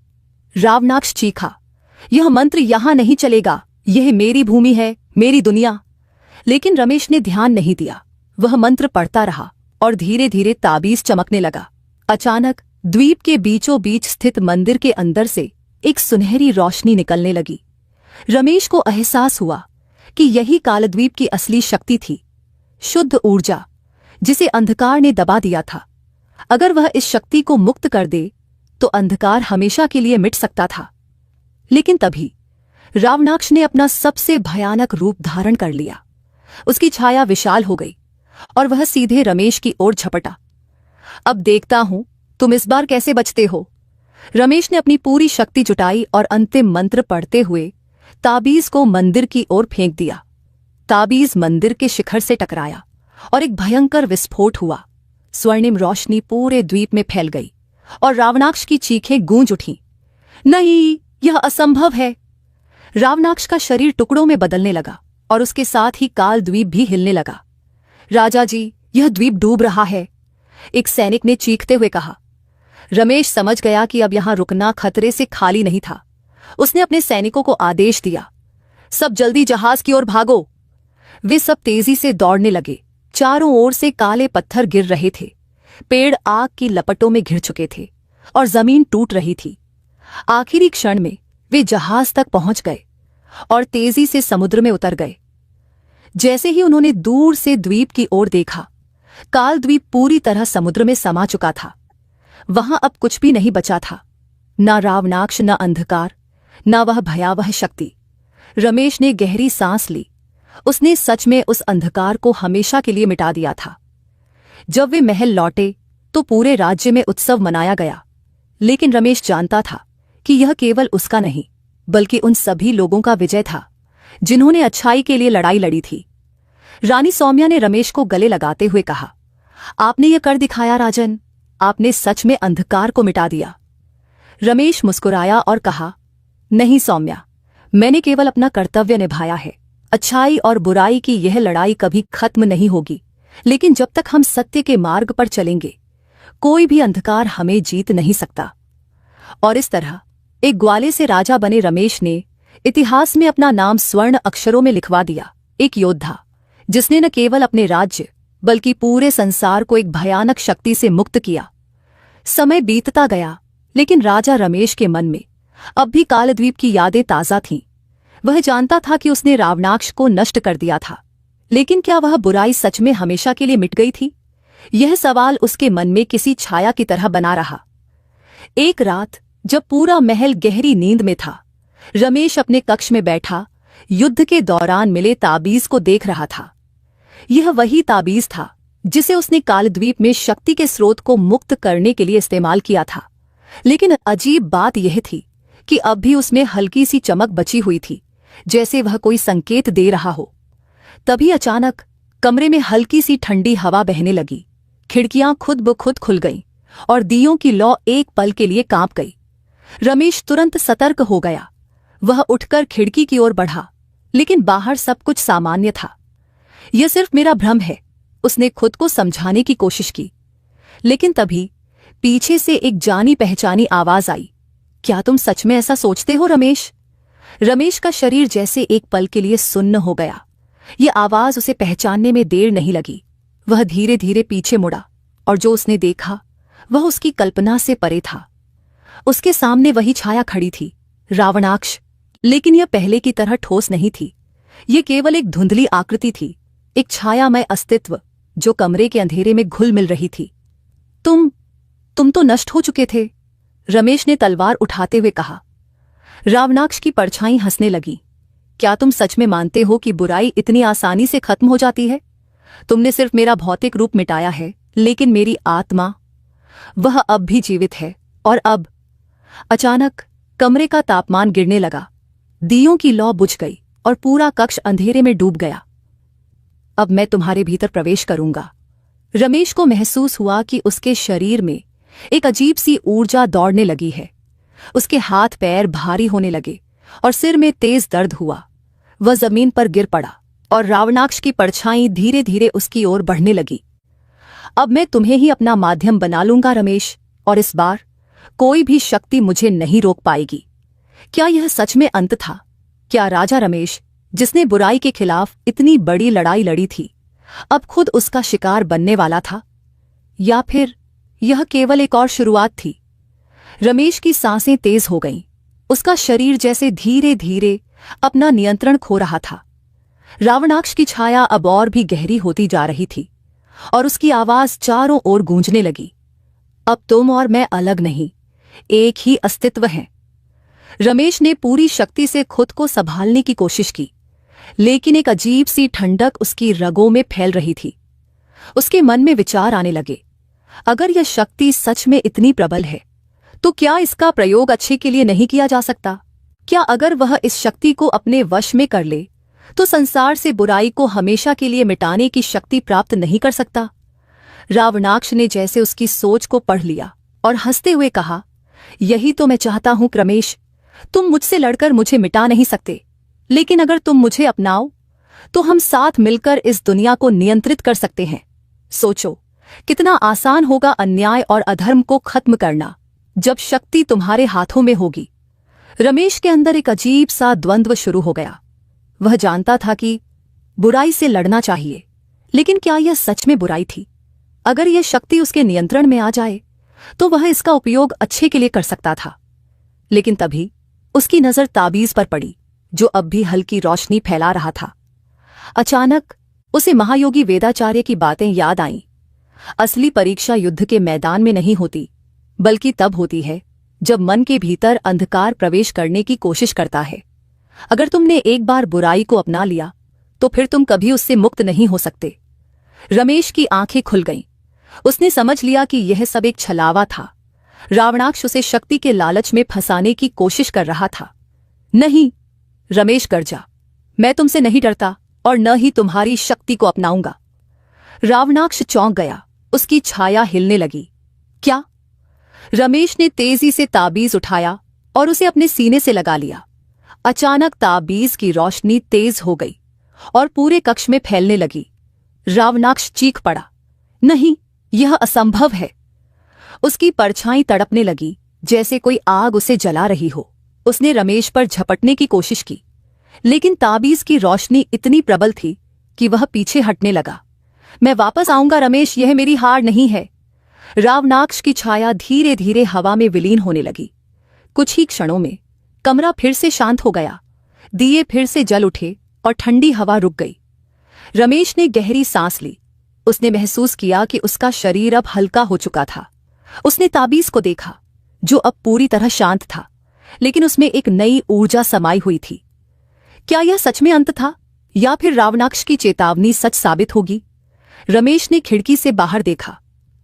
रावणाक्ष चीखा, यह मंत्र यहां नहीं चलेगा, यह मेरी भूमि है, मेरी दुनिया। लेकिन रमेश ने ध्यान नहीं दिया। वह मंत्र पढ़ता रहा और धीरे धीरे ताबीज चमकने लगा। अचानक द्वीप के बीचों बीच स्थित मंदिर के अंदर से एक सुनहरी रोशनी निकलने लगी। रमेश को एहसास हुआ कि यही कालद्वीप की असली शक्ति थी, शुद्ध ऊर्जा जिसे अंधकार ने दबा दिया था। अगर वह इस शक्ति को मुक्त कर दे तो अंधकार हमेशा के लिए मिट सकता था। लेकिन तभी रावणाक्ष ने अपना सबसे भयानक रूप धारण कर लिया। उसकी छाया विशाल हो गई और वह सीधे रमेश की ओर झपटा। अब देखता हूं तुम इस बार कैसे बचते हो। रमेश ने अपनी पूरी शक्ति जुटाई और अंतिम मंत्र पढ़ते हुए ताबीज को मंदिर की ओर फेंक दिया। ताबीज मंदिर के शिखर से टकराया और एक भयंकर विस्फोट हुआ। स्वर्णिम रोशनी पूरे द्वीप में फैल गई और रावणाक्ष की चीखें गूंज उठीं। नहीं, यह असंभव है। रावणाक्ष का शरीर टुकड़ों में बदलने लगा और उसके साथ ही काल द्वीप भी हिलने लगा। राजा जी, यह द्वीप डूब रहा है, एक सैनिक ने चीखते हुए कहा। रमेश समझ गया कि अब यहां रुकना खतरे से खाली नहीं था। उसने अपने सैनिकों को आदेश दिया, सब जल्दी जहाज की ओर भागो। वे सब तेजी से दौड़ने लगे। चारों ओर से काले पत्थर गिर रहे थे, पेड़ आग की लपटों में घिर चुके थे और जमीन टूट रही थी। आखिरी क्षण में वे जहाज तक पहुंच गए और तेजी से समुद्र में उतर गए। जैसे ही उन्होंने दूर से द्वीप की ओर देखा, काल द्वीप पूरी तरह समुद्र में समा चुका था। वहां अब कुछ भी नहीं बचा था, न रावणाक्ष, न अंधकार, न वह भयावह शक्ति। रमेश ने गहरी सांस ली। उसने सच में उस अंधकार को हमेशा के लिए मिटा दिया था। जब वे महल लौटे तो पूरे राज्य में उत्सव मनाया गया। लेकिन रमेश जानता था कि यह केवल उसका नहीं, बल्कि उन सभी लोगों का विजय था जिन्होंने अच्छाई के लिए लड़ाई लड़ी थी। रानी सौम्या ने रमेश को गले लगाते हुए कहा, आपने यह कर दिखाया राजन, आपने सच में अंधकार को मिटा दिया। रमेश मुस्कुराया और कहा, नहीं सौम्या, मैंने केवल अपना कर्तव्य निभाया है। अच्छाई और बुराई की यह लड़ाई कभी खत्म नहीं होगी, लेकिन जब तक हम सत्य के मार्ग पर चलेंगे कोई भी अंधकार हमें जीत नहीं सकता। और इस तरह एक ग्वाले से राजा बने रमेश ने इतिहास में अपना नाम स्वर्ण अक्षरों में लिखवा दिया। एक योद्धा जिसने न केवल अपने राज्य बल्कि पूरे संसार को एक भयानक शक्ति से मुक्त किया। समय बीतता गया, लेकिन राजा रमेश के मन में अब भी कालद्वीप की यादें ताज़ा थीं। वह जानता था कि उसने रावणाक्ष को नष्ट कर दिया था, लेकिन क्या वह बुराई सच में हमेशा के लिए मिट गई थी? यह सवाल उसके मन में किसी छाया की तरह बना रहा। एक रात जब पूरा महल गहरी नींद में था, रमेश अपने कक्ष में बैठा युद्ध के दौरान मिले ताबीज को देख रहा था। यह वही ताबीज था जिसे उसने कालद्वीप में शक्ति के स्रोत को मुक्त करने के लिए इस्तेमाल किया था। लेकिन अजीब बात यह थी कि अब भी उसमें हल्की सी चमक बची हुई थी, जैसे वह कोई संकेत दे रहा हो। तभी अचानक कमरे में हल्की सी ठंडी हवा बहने लगी। खिड़कियां खुद ब खुद खुल गईं और दियों की लौ एक पल के लिए कांप गई। रमेश तुरंत सतर्क हो गया। वह उठकर खिड़की की ओर बढ़ा, लेकिन बाहर सब कुछ सामान्य था। यह सिर्फ मेरा भ्रम है, उसने खुद को समझाने की कोशिश की। लेकिन तभी पीछे से एक जानी पहचानी आवाज आई, क्या तुम सच में ऐसा सोचते हो रमेश? रमेश का शरीर जैसे एक पल के लिए सुन्न हो गया। यह आवाज उसे पहचानने में देर नहीं लगी। वह धीरे धीरे पीछे मुड़ा और जो उसने देखा वह उसकी कल्पना से परे था। उसके सामने वही छाया खड़ी थी, रावणाक्ष। लेकिन यह पहले की तरह ठोस नहीं थी। यह केवल एक धुंधली आकृति थी, एक छायामय अस्तित्व जो कमरे के अंधेरे में घुल मिल रही थी। तुम तो नष्ट हो चुके थे, रमेश ने तलवार उठाते हुए कहा। रावणाक्ष की परछाई हंसने लगी। क्या तुम सच में मानते हो कि बुराई इतनी आसानी से खत्म हो जाती है? तुमने सिर्फ मेरा भौतिक रूप मिटाया है, लेकिन मेरी आत्मा, वह अब भी जीवित है। और अब अचानक कमरे का तापमान गिरने लगा। दियों की लौ बुझ गई और पूरा कक्ष अंधेरे में डूब गया। अब मैं तुम्हारे भीतर प्रवेश करूंगा। रमेश को महसूस हुआ कि उसके शरीर में एक अजीब सी ऊर्जा दौड़ने लगी है। उसके हाथ पैर भारी होने लगे और सिर में तेज दर्द हुआ। वह जमीन पर गिर पड़ा, और रावणाक्ष की परछाई धीरे धीरे उसकी ओर बढ़ने लगी। अब मैं तुम्हें ही अपना माध्यम बना लूंगा रमेश, और इस बार कोई भी शक्ति मुझे नहीं रोक पाएगी। क्या यह सच में अंत था? क्या राजा रमेश, जिसने बुराई के खिलाफ इतनी बड़ी लड़ाई लड़ी थी, अब खुद उसका शिकार बनने वाला था? या फिर यह केवल एक और शुरुआत थी? रमेश की सांसें तेज हो गईं। उसका शरीर जैसे धीरे धीरे अपना नियंत्रण खो रहा था। रावणाक्ष की छाया अब और भी गहरी होती जा रही थी और उसकी आवाज चारों ओर गूंजने लगी। अब तुम और मैं अलग नहीं, एक ही अस्तित्व हैं। रमेश ने पूरी शक्ति से खुद को संभालने की कोशिश की, लेकिन एक अजीब सी ठंडक उसकी रगों में फैल रही थी। उसके मन में विचार आने लगे, अगर यह शक्ति सच में इतनी प्रबल है, तो क्या इसका प्रयोग अच्छे के लिए नहीं किया जा सकता? क्या अगर वह इस शक्ति को अपने वश में कर ले, तो संसार से बुराई को हमेशा के लिए मिटाने की शक्ति प्राप्त नहीं कर सकता? रावणाक्ष ने जैसे उसकी सोच को पढ़ लिया और हंसते हुए कहा, यही तो मैं चाहता हूं रमेश। तुम मुझसे लड़कर मुझे मिटा नहीं सकते, लेकिन अगर तुम मुझे अपनाओ तो हम साथ मिलकर इस दुनिया को नियंत्रित कर सकते हैं। सोचो, कितना आसान होगा अन्याय और अधर्म को खत्म करना जब शक्ति तुम्हारे हाथों में होगी। रमेश के अंदर एक अजीब सा द्वंद्व शुरू हो गया। वह जानता था कि बुराई से लड़ना चाहिए, लेकिन क्या यह सच में बुराई थी? अगर यह शक्ति उसके नियंत्रण में आ जाए तो वह इसका उपयोग अच्छे के लिए कर सकता था। लेकिन तभी उसकी नजर ताबीज पर पड़ी, जो अब भी हल्की रोशनी फैला रहा था। अचानक उसे महायोगी वेदाचार्य की बातें याद आईं। असली परीक्षा युद्ध के मैदान में नहीं होती, बल्कि तब होती है जब मन के भीतर अंधकार प्रवेश करने की कोशिश करता है। अगर तुमने एक बार बुराई को अपना लिया, तो फिर तुम कभी उससे मुक्त नहीं हो सकते। रमेश की आंखें खुल गईं। उसने समझ लिया कि यह सब एक छलावा था। रावणाक्ष उसे शक्ति के लालच में फंसाने की कोशिश कर रहा था। नहीं, रमेश गर्जा, मैं तुमसे नहीं डरता और न ही तुम्हारी शक्ति को अपनाऊंगा। रावणाक्ष चौंक गया। उसकी छाया हिलने लगी। क्या? रमेश ने तेजी से ताबीज उठाया और उसे अपने सीने से लगा लिया। अचानक ताबीज की रोशनी तेज हो गई और पूरे कक्ष में फैलने लगी। रावणाक्ष चीख पड़ा, नहीं, यह असंभव है। उसकी परछाई तड़पने लगी, जैसे कोई आग उसे जला रही हो। उसने रमेश पर झपटने की कोशिश की, लेकिन ताबीज की रोशनी इतनी प्रबल थी कि वह पीछे हटने लगा। मैं वापस आऊंगा रमेश, यह मेरी हार नहीं है। रावणाक्ष की छाया धीरे धीरे हवा में विलीन होने लगी। कुछ ही क्षणों में कमरा फिर से शांत हो गया। दिए फिर से जल उठे और ठंडी हवा रुक गई। रमेश ने गहरी सांस ली। उसने महसूस किया कि उसका शरीर अब हल्का हो चुका था। उसने ताबीज को देखा, जो अब पूरी तरह शांत था, लेकिन उसमें एक नई ऊर्जा समाई हुई थी। क्या यह सच में अंत था, या फिर रावणाक्ष की चेतावनी सच साबित होगी? रमेश ने खिड़की से बाहर देखा।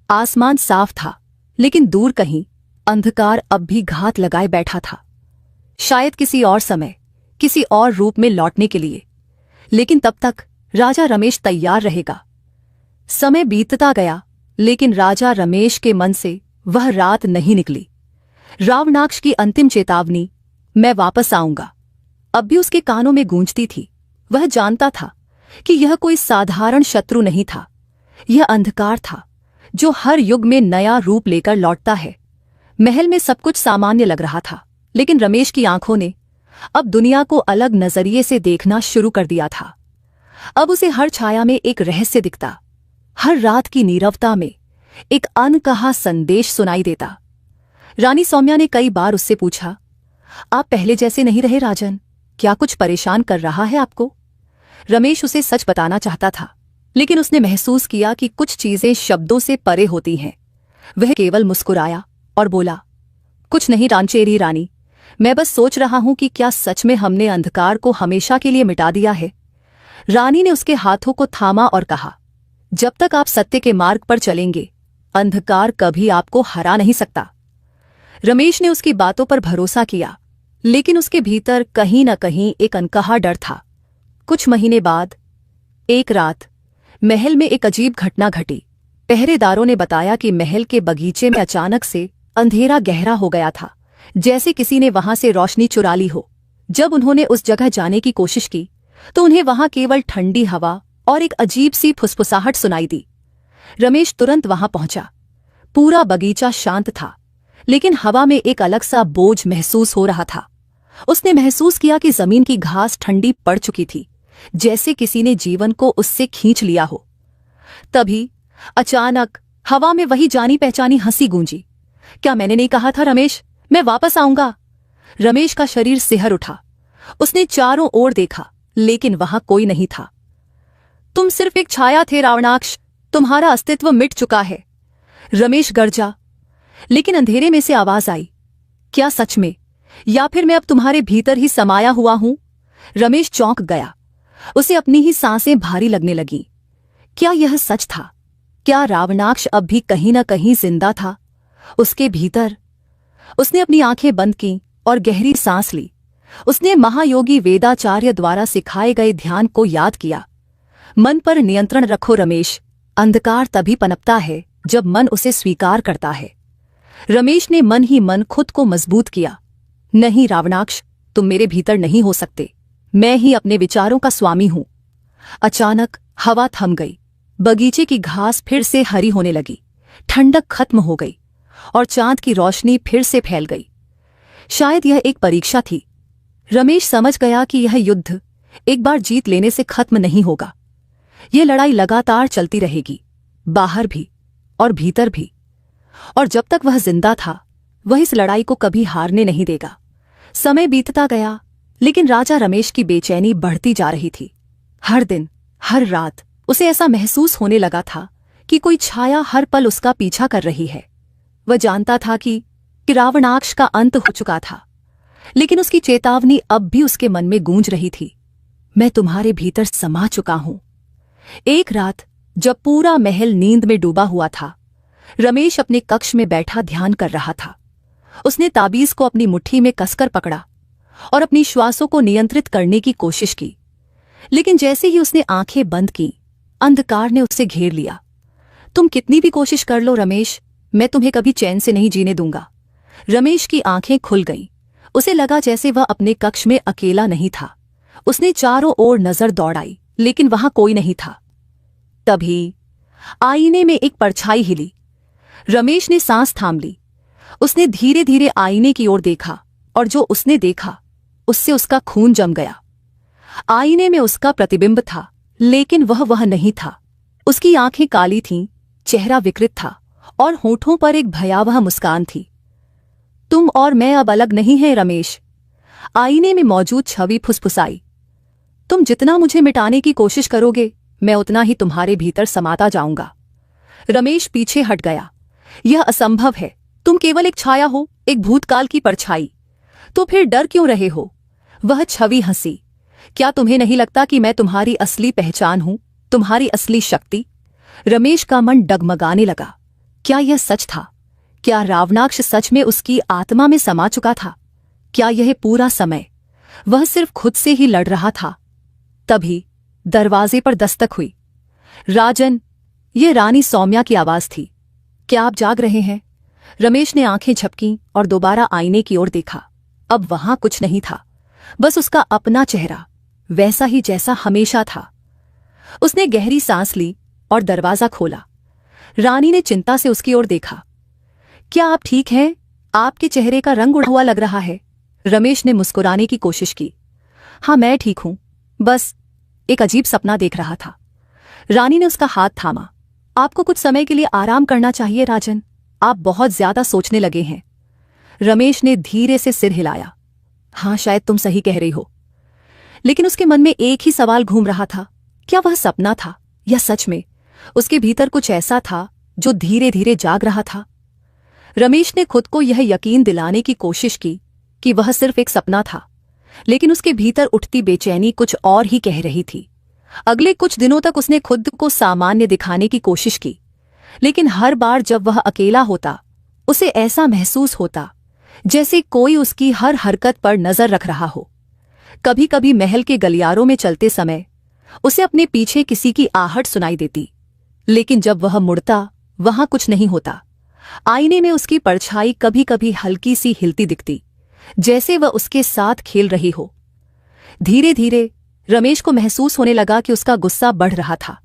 आसमान साफ था, लेकिन दूर कहीं अंधकार अब भी घात लगाए बैठा था। शायद किसी और समय, किसी और रूप में लौटने के लिए, लेकिन तब तक राजा रमेश तैयार रहेगा। समय बीतता गया, लेकिन राजा रमेश के मन से वह रात नहीं निकली। रावणाक्ष की अंतिम चेतावनी, मैं वापस आऊंगा, अब भी उसके कानों में गूंजती थी। वह जानता था कि यह कोई साधारण शत्रु नहीं था। यह अंधकार था, जो हर युग में नया रूप लेकर लौटता है। महल में सब कुछ सामान्य लग रहा था, लेकिन रमेश की आंखों ने अब दुनिया को अलग नजरिए से देखना शुरू कर दिया था। अब उसे हर छाया में एक रहस्य दिखता, हर रात की नीरवता में एक अनकहा संदेश सुनाई देता। रानी सौम्या ने कई बार उससे पूछा, आप पहले जैसे नहीं रहे राजन, क्या कुछ परेशान कर रहा है आपको? रमेश उसे सच बताना चाहता था, लेकिन उसने महसूस किया कि कुछ चीजें शब्दों से परे होती हैं। वह केवल मुस्कुराया और बोला, कुछ नहीं रांचेरी रानी, मैं बस सोच रहा हूं कि क्या सच में हमने अंधकार को हमेशा के लिए मिटा दिया है? रानी ने उसके हाथों को थामा और कहा, जब तक आप सत्य के मार्ग पर चलेंगे, अंधकार कभी आपको हरा नहीं सकता। रमेश ने उसकी बातों पर भरोसा किया, लेकिन उसके भीतर कहीं न कहीं एक अनकहा डर था। कुछ महीने बाद एक रात महल में एक अजीब घटना घटी। पहरेदारों ने बताया कि महल के बगीचे में अचानक से अंधेरा गहरा हो गया था, जैसे किसी ने वहां से रोशनी चुरा ली हो। जब उन्होंने उस जगह जाने की कोशिश की, तो उन्हें वहां केवल ठंडी हवा और एक अजीब सी फुसफुसाहट सुनाई दी। रमेश तुरंत वहां पहुंचा। पूरा बगीचा शांत था, लेकिन हवा में एक अलग सा बोझ महसूस हो रहा था। उसने महसूस किया कि जमीन की घास ठंडी पड़ चुकी थी, जैसे किसी ने जीवन को उससे खींच लिया हो। तभी अचानक हवा में वही जानी पहचानी हंसी गूंजी। क्या मैंने नहीं कहा था रमेश, मैं वापस आऊंगा? रमेश का शरीर सिहर उठा। उसने चारों ओर देखा, लेकिन वहां कोई नहीं था। तुम सिर्फ एक छाया थे रावणाक्ष, तुम्हारा अस्तित्व मिट चुका है। रमेश गरजा, लेकिन अंधेरे में से आवाज आई, क्या सच में? या फिर मैं अब तुम्हारे भीतर ही समाया हुआ हूं? रमेश चौंक गया। उसे अपनी ही सांसें भारी लगने लगीं। क्या यह सच था? क्या रावणाक्ष अब भी कहीं न कहीं जिंदा था, उसके भीतर? उसने अपनी आंखें बंद की और गहरी सांस ली। उसने महायोगी वेदाचार्य द्वारा सिखाए गए ध्यान को याद किया। मन पर नियंत्रण रखो रमेश, अंधकार तभी पनपता है जब मन उसे स्वीकार करता है। रमेश ने मन ही मन खुद को मजबूत किया। नहीं रावणाक्ष, तुम मेरे भीतर नहीं हो सकते, मैं ही अपने विचारों का स्वामी हूं। अचानक हवा थम गई। बगीचे की घास फिर से हरी होने लगी, ठंडक खत्म हो गई और चांद की रोशनी फिर से फैल गई। शायद यह एक परीक्षा थी। रमेश समझ गया कि यह युद्ध एक बार जीत लेने से खत्म नहीं होगा। यह लड़ाई लगातार चलती रहेगी, बाहर भी और भीतर भी। और जब तक वह जिंदा था, वह इस लड़ाई को कभी हारने नहीं देगा। समय बीतता गया, लेकिन राजा रमेश की बेचैनी बढ़ती जा रही थी। हर दिन, हर रात उसे ऐसा महसूस होने लगा था कि कोई छाया हर पल उसका पीछा कर रही है। वह जानता था कि रावणाक्ष का अंत हो चुका था, लेकिन उसकी चेतावनी अब भी उसके मन में गूंज रही थी, मैं तुम्हारे भीतर समा चुका हूं। एक रात जब पूरा महल नींद में डूबा हुआ था, रमेश अपने कक्ष में बैठा ध्यान कर रहा था। उसने ताबीज को अपनी मुट्ठी में कसकर पकड़ा और अपनी श्वासों को नियंत्रित करने की कोशिश की, लेकिन जैसे ही उसने आंखें बंद की, अंधकार ने उसे घेर लिया। तुम कितनी भी कोशिश कर लो रमेश, मैं तुम्हें कभी चैन से नहीं जीने दूंगा। रमेश की आंखें खुल गईं। उसे लगा जैसे वह अपने कक्ष में अकेला नहीं था। उसने चारों ओर नजर दौड़ाई, लेकिन वहां कोई नहीं था। तभी आईने में एक परछाई हिली। रमेश ने सांस थाम ली। उसने धीरे धीरे आईने की ओर देखा, और जो उसने देखा उससे उसका खून जम गया। आईने में उसका प्रतिबिंब था, लेकिन वह नहीं था। उसकी आंखें काली थीं, चेहरा विकृत था और होठों पर एक भयावह मुस्कान थी। तुम और मैं अब अलग नहीं हैं रमेश, आईने में मौजूद छवि फुसफुसाई। तुम जितना मुझे मिटाने की कोशिश करोगे, मैं उतना ही तुम्हारे भीतर समाता जाऊंगा। रमेश पीछे हट गया। यह असंभव है, तुम केवल एक छाया हो, एक भूतकाल की परछाई। तो फिर डर क्यों रहे हो? वह छवि हंसी। क्या तुम्हें नहीं लगता कि मैं तुम्हारी असली पहचान हूं, तुम्हारी असली शक्ति? रमेश का मन डगमगाने लगा। क्या यह सच था? क्या रावणाक्ष सच में उसकी आत्मा में समा चुका था? क्या यह पूरा समय वह सिर्फ खुद से ही लड़ रहा था? तभी दरवाजे पर दस्तक हुई। राजन, यह रानी सौम्या की आवाज थी। क्या आप जाग रहे हैं? रमेश ने आंखें झपकीं और दोबारा आईने की ओर देखा। अब वहां कुछ नहीं था, बस उसका अपना चेहरा, वैसा ही जैसा हमेशा था। उसने गहरी सांस ली और दरवाजा खोला। रानी ने चिंता से उसकी ओर देखा। क्या आप ठीक हैं? आपके चेहरे का रंग उड़ा हुआ लग रहा है। रमेश ने मुस्कुराने की कोशिश की। हाँ, मैं ठीक हूं, बस एक अजीब सपना देख रहा था। रानी ने उसका हाथ थामा। आपको कुछ समय के लिए आराम करना चाहिए राजन, आप बहुत ज्यादा सोचने लगे हैं। रमेश ने धीरे से सिर हिलाया। हाँ, शायद तुम सही कह रही हो। लेकिन उसके मन में एक ही सवाल घूम रहा था, क्या वह सपना था या सच में उसके भीतर कुछ ऐसा था जो धीरे धीरे जाग रहा था? रमेश ने खुद को यह यकीन दिलाने की कोशिश की कि वह सिर्फ एक सपना था, लेकिन उसके भीतर उठती बेचैनी कुछ और ही कह रही थी। अगले कुछ दिनों तक उसने खुद को सामान्य दिखाने की कोशिश की, लेकिन हर बार जब वह अकेला होता, उसे ऐसा महसूस होता जैसे कोई उसकी हर हरकत पर नजर रख रहा हो। कभी कभी महल के गलियारों में चलते समय उसे अपने पीछे किसी की आहट सुनाई देती, लेकिन जब वह मुड़ता, वहां कुछ नहीं होता। आईने में उसकी परछाई कभी कभी हल्की सी हिलती दिखती, जैसे वह उसके साथ खेल रही हो। धीरे धीरे रमेश को महसूस होने लगा कि उसका गुस्सा बढ़ रहा था।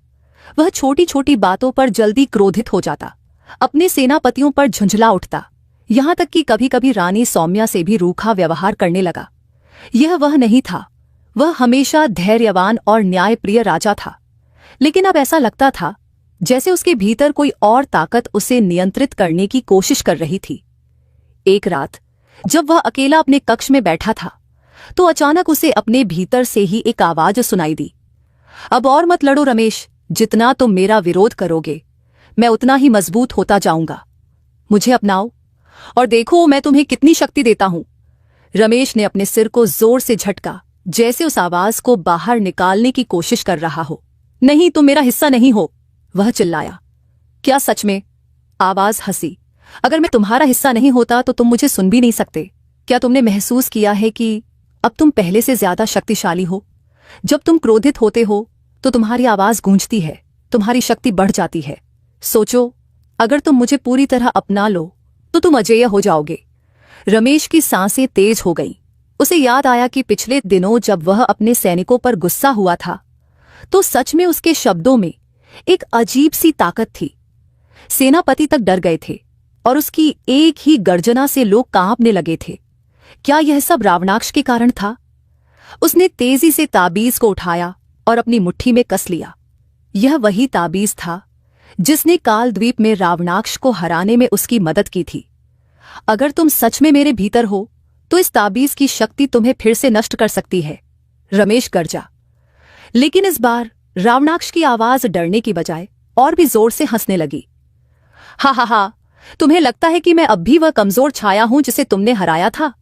वह छोटी छोटी बातों पर जल्दी क्रोधित हो जाता, अपने सेनापतियों पर झुंझला उठता, यहां तक कि कभी कभी रानी सौम्या से भी रूखा व्यवहार करने लगा। यह वह नहीं था। वह हमेशा धैर्यवान और न्यायप्रिय राजा था, लेकिन अब ऐसा लगता था जैसे उसके भीतर कोई और ताकत उसे नियंत्रित करने की कोशिश कर रही थी। एक रात जब वह अकेला अपने कक्ष में बैठा था, तो अचानक उसे अपने भीतर से ही एक आवाज सुनाई दी। अब और मत लड़ो रमेश, जितना तुम मेरा विरोध करोगे मैं उतना ही मजबूत होता जाऊंगा। मुझे अपनाओ और देखो मैं तुम्हें कितनी शक्ति देता हूं। रमेश ने अपने सिर को जोर से झटका, जैसे उस आवाज को बाहर निकालने की कोशिश कर रहा हो। नहीं, तुम मेरा हिस्सा नहीं हो, वह चिल्लाया। क्या सच में? आवाज हंसी। अगर मैं तुम्हारा हिस्सा नहीं होता तो तुम मुझे सुन भी नहीं सकते। क्या तुमने महसूस किया है कि अब तुम पहले से ज्यादा शक्तिशाली हो? जब तुम क्रोधित होते हो तो तुम्हारी आवाज गूंजती है, तुम्हारी शक्ति बढ़ जाती है। सोचो, अगर तुम मुझे पूरी तरह अपना लो तो तुम अजेय हो जाओगे। रमेश की सांसें तेज हो गईं। उसे याद आया कि पिछले दिनों जब वह अपने सैनिकों पर गुस्सा हुआ था तो सच में उसके शब्दों में एक अजीब सी ताकत थी। सेनापति तक डर गए थे और उसकी एक ही गर्जना से लोग कांपने लगे थे। क्या यह सब रावणाक्ष के कारण था? उसने तेजी से ताबीज को उठाया और अपनी मुट्ठी में कस लिया। यह वही ताबीज था जिसने कालद्वीप में रावणाक्ष को हराने में उसकी मदद की थी। अगर तुम सच में मेरे भीतर हो तो इस ताबीज की शक्ति तुम्हें फिर से नष्ट कर सकती है, रमेश गर्जा। लेकिन इस बार रावणाक्ष की आवाज डरने की बजाय और भी जोर से हंसने लगी। हा हा हा, तुम्हें लगता है कि मैं अब भी वह कमजोर छाया हूं जिसे तुमने हराया था?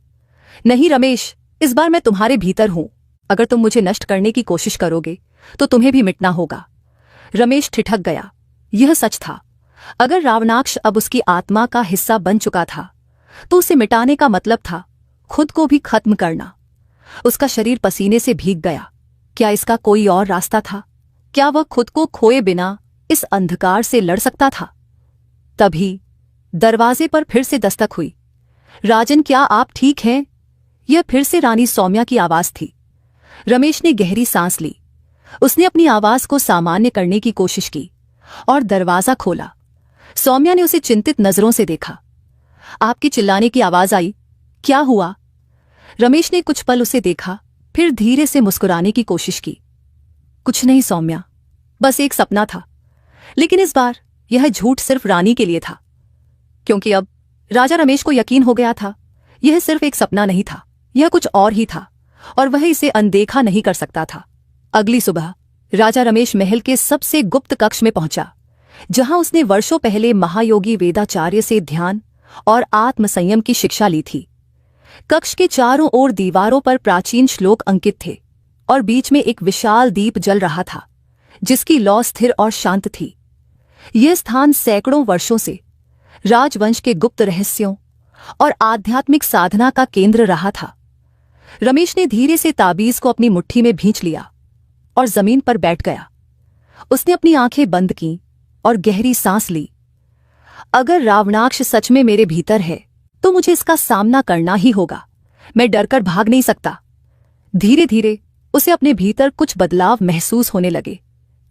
नहीं रमेश, इस बार मैं तुम्हारे भीतर हूं। अगर तुम मुझे नष्ट करने की कोशिश करोगे तो तुम्हें भी मिटना होगा। रमेश ठिठक गया। यह सच था। अगर रावणाक्ष अब उसकी आत्मा का हिस्सा बन चुका था तो उसे मिटाने का मतलब था खुद को भी खत्म करना। उसका शरीर पसीने से भीग गया। क्या इसका कोई और रास्ता था? क्या वह खुद को खोए बिना इस अंधकार से लड़ सकता था? तभी दरवाजे पर फिर से दस्तक हुई। राजन, क्या आप ठीक हैं? यह फिर से रानी सौम्या की आवाज थी। रमेश ने गहरी सांस ली। उसने अपनी आवाज को सामान्य करने की कोशिश की और दरवाजा खोला। सौम्या ने उसे चिंतित नजरों से देखा। आपकी चिल्लाने की आवाज आई, क्या हुआ? रमेश ने कुछ पल उसे देखा, फिर धीरे से मुस्कुराने की कोशिश की। कुछ नहीं सौम्या, बस एक सपना था। लेकिन इस बार यह झूठ सिर्फ रानी के लिए था, क्योंकि अब राजा रमेश को यकीन हो गया था यह सिर्फ एक सपना नहीं था, यह कुछ और ही था और वह इसे अनदेखा नहीं कर सकता था। अगली सुबह राजा रमेश महल के सबसे गुप्त कक्ष में पहुंचा, जहां उसने वर्षों पहले महायोगी वेदाचार्य से ध्यान और आत्मसंयम की शिक्षा ली थी। कक्ष के चारों ओर दीवारों पर प्राचीन श्लोक अंकित थे और बीच में एक विशाल दीप जल रहा था जिसकी लौ स्थिर और शांत थी। यह स्थान सैकड़ों वर्षों से राजवंश के गुप्त रहस्यों और आध्यात्मिक साधना का केंद्र रहा था। रमेश ने धीरे से ताबीज को अपनी मुट्ठी में भींच लिया और जमीन पर बैठ गया। उसने अपनी आंखें बंद की और गहरी सांस ली। अगर रावणाक्ष सच में मेरे भीतर है तो मुझे इसका सामना करना ही होगा। मैं डरकर भाग नहीं सकता। धीरे धीरे उसे अपने भीतर कुछ बदलाव महसूस होने लगे।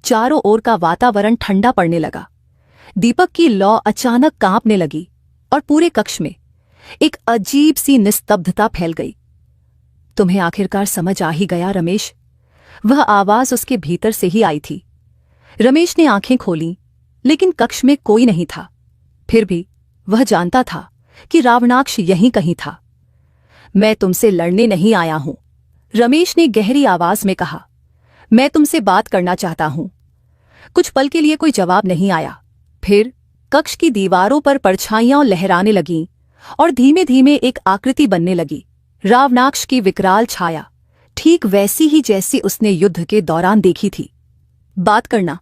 चारों ओर का वातावरण ठंडा पड़ने लगा। दीपक की लौ अचानक कांपने लगी और पूरे कक्ष में एक अजीब सी निस्तब्धता फैल गई। तुम्हें आखिरकार समझ आ ही गया रमेश, वह आवाज उसके भीतर से ही आई थी। रमेश ने आंखें खोलीं, लेकिन कक्ष में कोई नहीं था। फिर भी वह जानता था कि रावणाक्ष यहीं कहीं था। मैं तुमसे लड़ने नहीं आया हूं, रमेश ने गहरी आवाज में कहा। मैं तुमसे बात करना चाहता हूं। कुछ पल के लिए कोई जवाब नहीं आया। फिर कक्ष की दीवारों पर परछाइयां लहराने लगीं और धीमे धीमे एक आकृति बनने लगी। रावणाक्ष की विकराल छाया, ठीक वैसी ही जैसी उसने युद्ध के दौरान देखी थी। बात करना,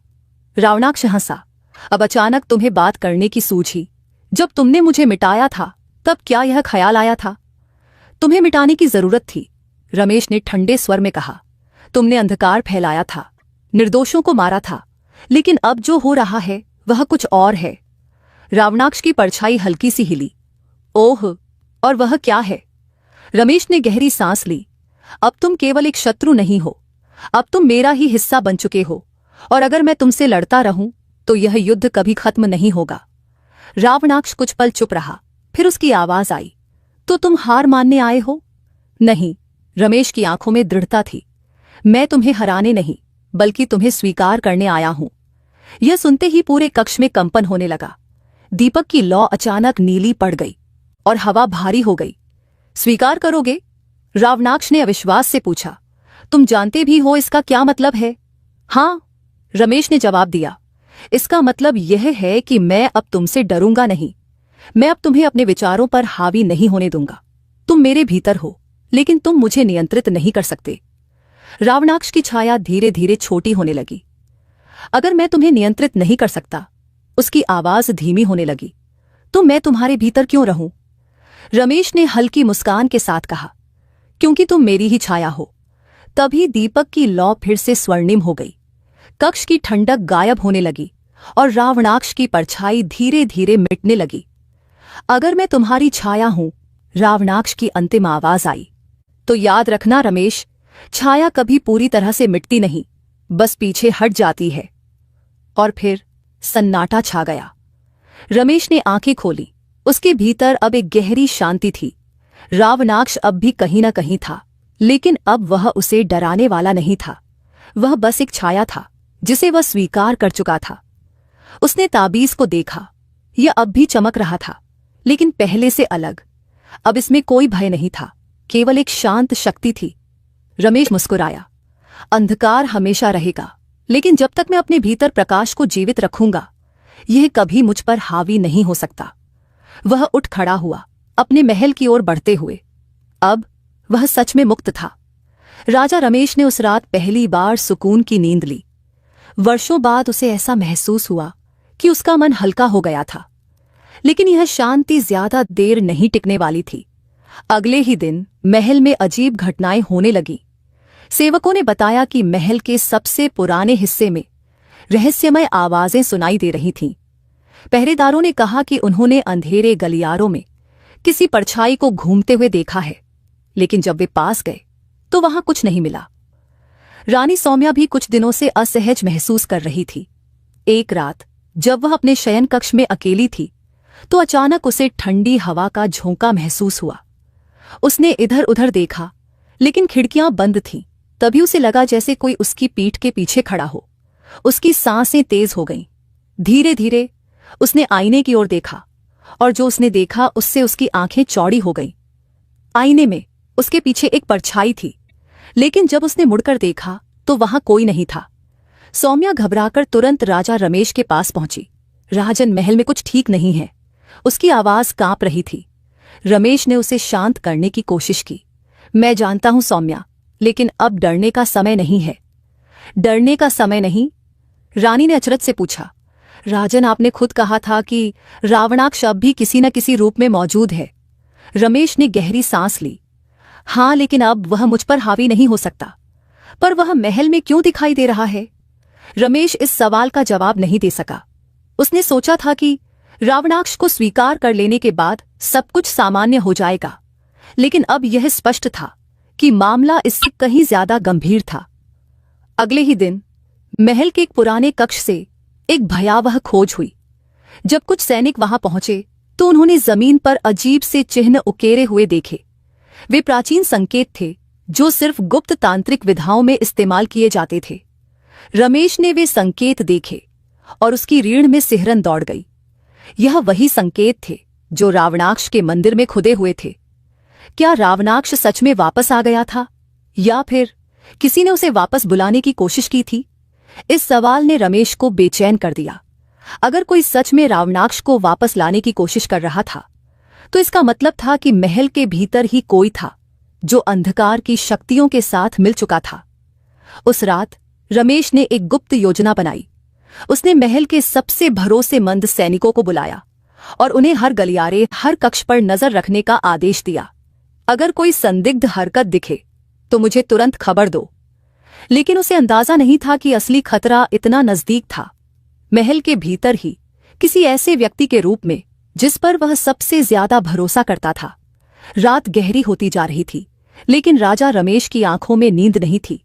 रावणाक्ष हंसा। अब अचानक तुम्हें बात करने की सूझी। जब तुमने मुझे मिटाया था तब क्या यह ख्याल आया था? तुम्हें मिटाने की जरूरत थी, रमेश ने ठंडे स्वर में कहा। तुमने अंधकार फैलाया था, निर्दोषों को मारा था, लेकिन अब जो हो रहा है वह कुछ और है। रावणाक्ष की परछाई हल्की सी हिली। ओह, और वह क्या है? रमेश ने गहरी सांस ली। अब तुम केवल एक शत्रु नहीं हो, अब तुम मेरा ही हिस्सा बन चुके हो, और अगर मैं तुमसे लड़ता रहूं तो यह युद्ध कभी खत्म नहीं होगा। रावणाक्ष कुछ पल चुप रहा, फिर उसकी आवाज आई, तो तुम हार मानने आए हो? नहीं, रमेश की आंखों में दृढ़ता थी। मैं तुम्हें हराने नहीं, बल्कि तुम्हें स्वीकार करने आया हूं। यह सुनते ही पूरे कक्ष में कंपन होने लगा। दीपक की लौ अचानक नीली पड़ गई और हवा भारी हो गई। स्वीकार करोगे? रावणाक्ष ने अविश्वास से पूछा। तुम जानते भी हो इसका क्या मतलब है? हाँ, रमेश ने जवाब दिया। इसका मतलब यह है कि मैं अब तुमसे डरूंगा नहीं। मैं अब तुम्हें अपने विचारों पर हावी नहीं होने दूंगा। तुम मेरे भीतर हो, लेकिन तुम मुझे नियंत्रित नहीं कर सकते। रावणाक्ष की छाया धीरे धीरे छोटी होने लगी। अगर मैं तुम्हें नियंत्रित नहीं कर सकता, उसकी आवाज धीमी होने लगी, तो मैं तुम्हारे भीतर क्यों रहूं? रमेश ने हल्की मुस्कान के साथ कहा, क्योंकि तुम मेरी ही छाया हो। तभी दीपक की लौ फिर से स्वर्णिम हो गई। कक्ष की ठंडक गायब होने लगी और रावणाक्ष की परछाई धीरे धीरे मिटने लगी। अगर मैं तुम्हारी छाया हूं, रावणाक्ष की अंतिम आवाज आई, तो याद रखना रमेश, छाया कभी पूरी तरह से मिटती नहीं, बस पीछे हट जाती है। और फिर सन्नाटा छा गया। रमेश ने आंखें खोली। उसके भीतर अब एक गहरी शांति थी। रावणाक्ष अब भी कहीं न कहीं था, लेकिन अब वह उसे डराने वाला नहीं था। वह बस एक छाया था जिसे वह स्वीकार कर चुका था। उसने ताबीज को देखा। यह अब भी चमक रहा था, लेकिन पहले से अलग। अब इसमें कोई भय नहीं था, केवल एक शांत शक्ति थी। रमेश मुस्कुराया। अंधकार हमेशा रहेगा, लेकिन जब तक मैं अपने भीतर प्रकाश को जीवित रखूंगा, यह कभी मुझ पर हावी नहीं हो सकता। वह उठ खड़ा हुआ, अपने महल की ओर बढ़ते हुए। अब वह सच में मुक्त था। राजा रमेश ने उस रात पहली बार सुकून की नींद ली। वर्षों बाद उसे ऐसा महसूस हुआ कि उसका मन हल्का हो गया था। लेकिन यह शांति ज्यादा देर नहीं टिकने वाली थी। अगले ही दिन महल में अजीब घटनाएं होने लगीं। सेवकों ने बताया कि महल के सबसे पुराने हिस्से में रहस्यमय आवाजें सुनाई दे रही थीं। पहरेदारों ने कहा कि उन्होंने अंधेरे गलियारों में किसी परछाई को घूमते हुए देखा है, लेकिन जब वे पास गए तो वहां कुछ नहीं मिला। रानी सौम्या भी कुछ दिनों से असहज महसूस कर रही थी। एक रात जब वह अपने शयन कक्ष में अकेली थी, तो अचानक उसे ठंडी हवा का झोंका महसूस हुआ। उसने इधर उधर देखा, लेकिन खिड़कियां बंद थीं। तभी उसे लगा जैसे कोई उसकी पीठ के पीछे खड़ा हो। उसकी सांसें तेज हो गईं। धीरे धीरे उसने आईने की ओर देखा, और जो उसने देखा उससे उसकी आंखें चौड़ी हो गईं। आईने में उसके पीछे एक परछाई थी, लेकिन जब उसने मुड़कर देखा तो वहां कोई नहीं था। सौम्या घबराकर तुरंत राजा रमेश के पास पहुंची। राजन, महल में कुछ ठीक नहीं है। उसकी आवाज कांप रही थी। रमेश ने उसे शांत करने की कोशिश की। मैं जानता हूं सौम्या, लेकिन अब डरने का समय नहीं है। डरने का समय नहीं? रानी ने अचरज से पूछा। राजन, आपने खुद कहा था कि रावणाक्ष अब भी किसी न किसी रूप में मौजूद है। रमेश ने गहरी सांस ली। हाँ, लेकिन अब वह मुझ पर हावी नहीं हो सकता। पर वह महल में क्यों दिखाई दे रहा है? रमेश इस सवाल का जवाब नहीं दे सका। उसने सोचा था कि रावणाक्ष को स्वीकार कर लेने के बाद सब कुछ सामान्य हो जाएगा, लेकिन अब यह स्पष्ट था कि मामला इससे कहीं ज्यादा गंभीर था। अगले ही दिन महल के एक पुराने कक्ष से एक भयावह खोज हुई। जब कुछ सैनिक वहां पहुंचे तो उन्होंने जमीन पर अजीब से चिन्ह उकेरे हुए देखे। वे प्राचीन संकेत थे जो सिर्फ गुप्त तांत्रिक विधाओं में इस्तेमाल किए जाते थे। रमेश ने वे संकेत देखे और उसकी रीढ़ में सिहरन दौड़ गई। यह वही संकेत थे जो रावणाक्ष के मंदिर में खुदे हुए थे। क्या रावणाक्ष सच में वापस आ गया था, या फिर किसी ने उसे वापस बुलाने की कोशिश की थी? इस सवाल ने रमेश को बेचैन कर दिया। अगर कोई सच में रावणाक्ष को वापस लाने की कोशिश कर रहा था, तो इसका मतलब था कि महल के भीतर ही कोई था जो अंधकार की शक्तियों के साथ मिल चुका था। उस रात रमेश ने एक गुप्त योजना बनाई। उसने महल के सबसे भरोसेमंद सैनिकों को बुलाया और उन्हें हर गलियारे, हर कक्ष पर नजर रखने का आदेश दिया। अगर कोई संदिग्ध हरकत दिखे तो मुझे तुरंत खबर दो। लेकिन उसे अंदाजा नहीं था कि असली खतरा इतना नजदीक था, महल के भीतर ही, किसी ऐसे व्यक्ति के रूप में जिस पर वह सबसे ज्यादा भरोसा करता था। रात गहरी होती जा रही थी, लेकिन राजा रमेश की आंखों में नींद नहीं थी।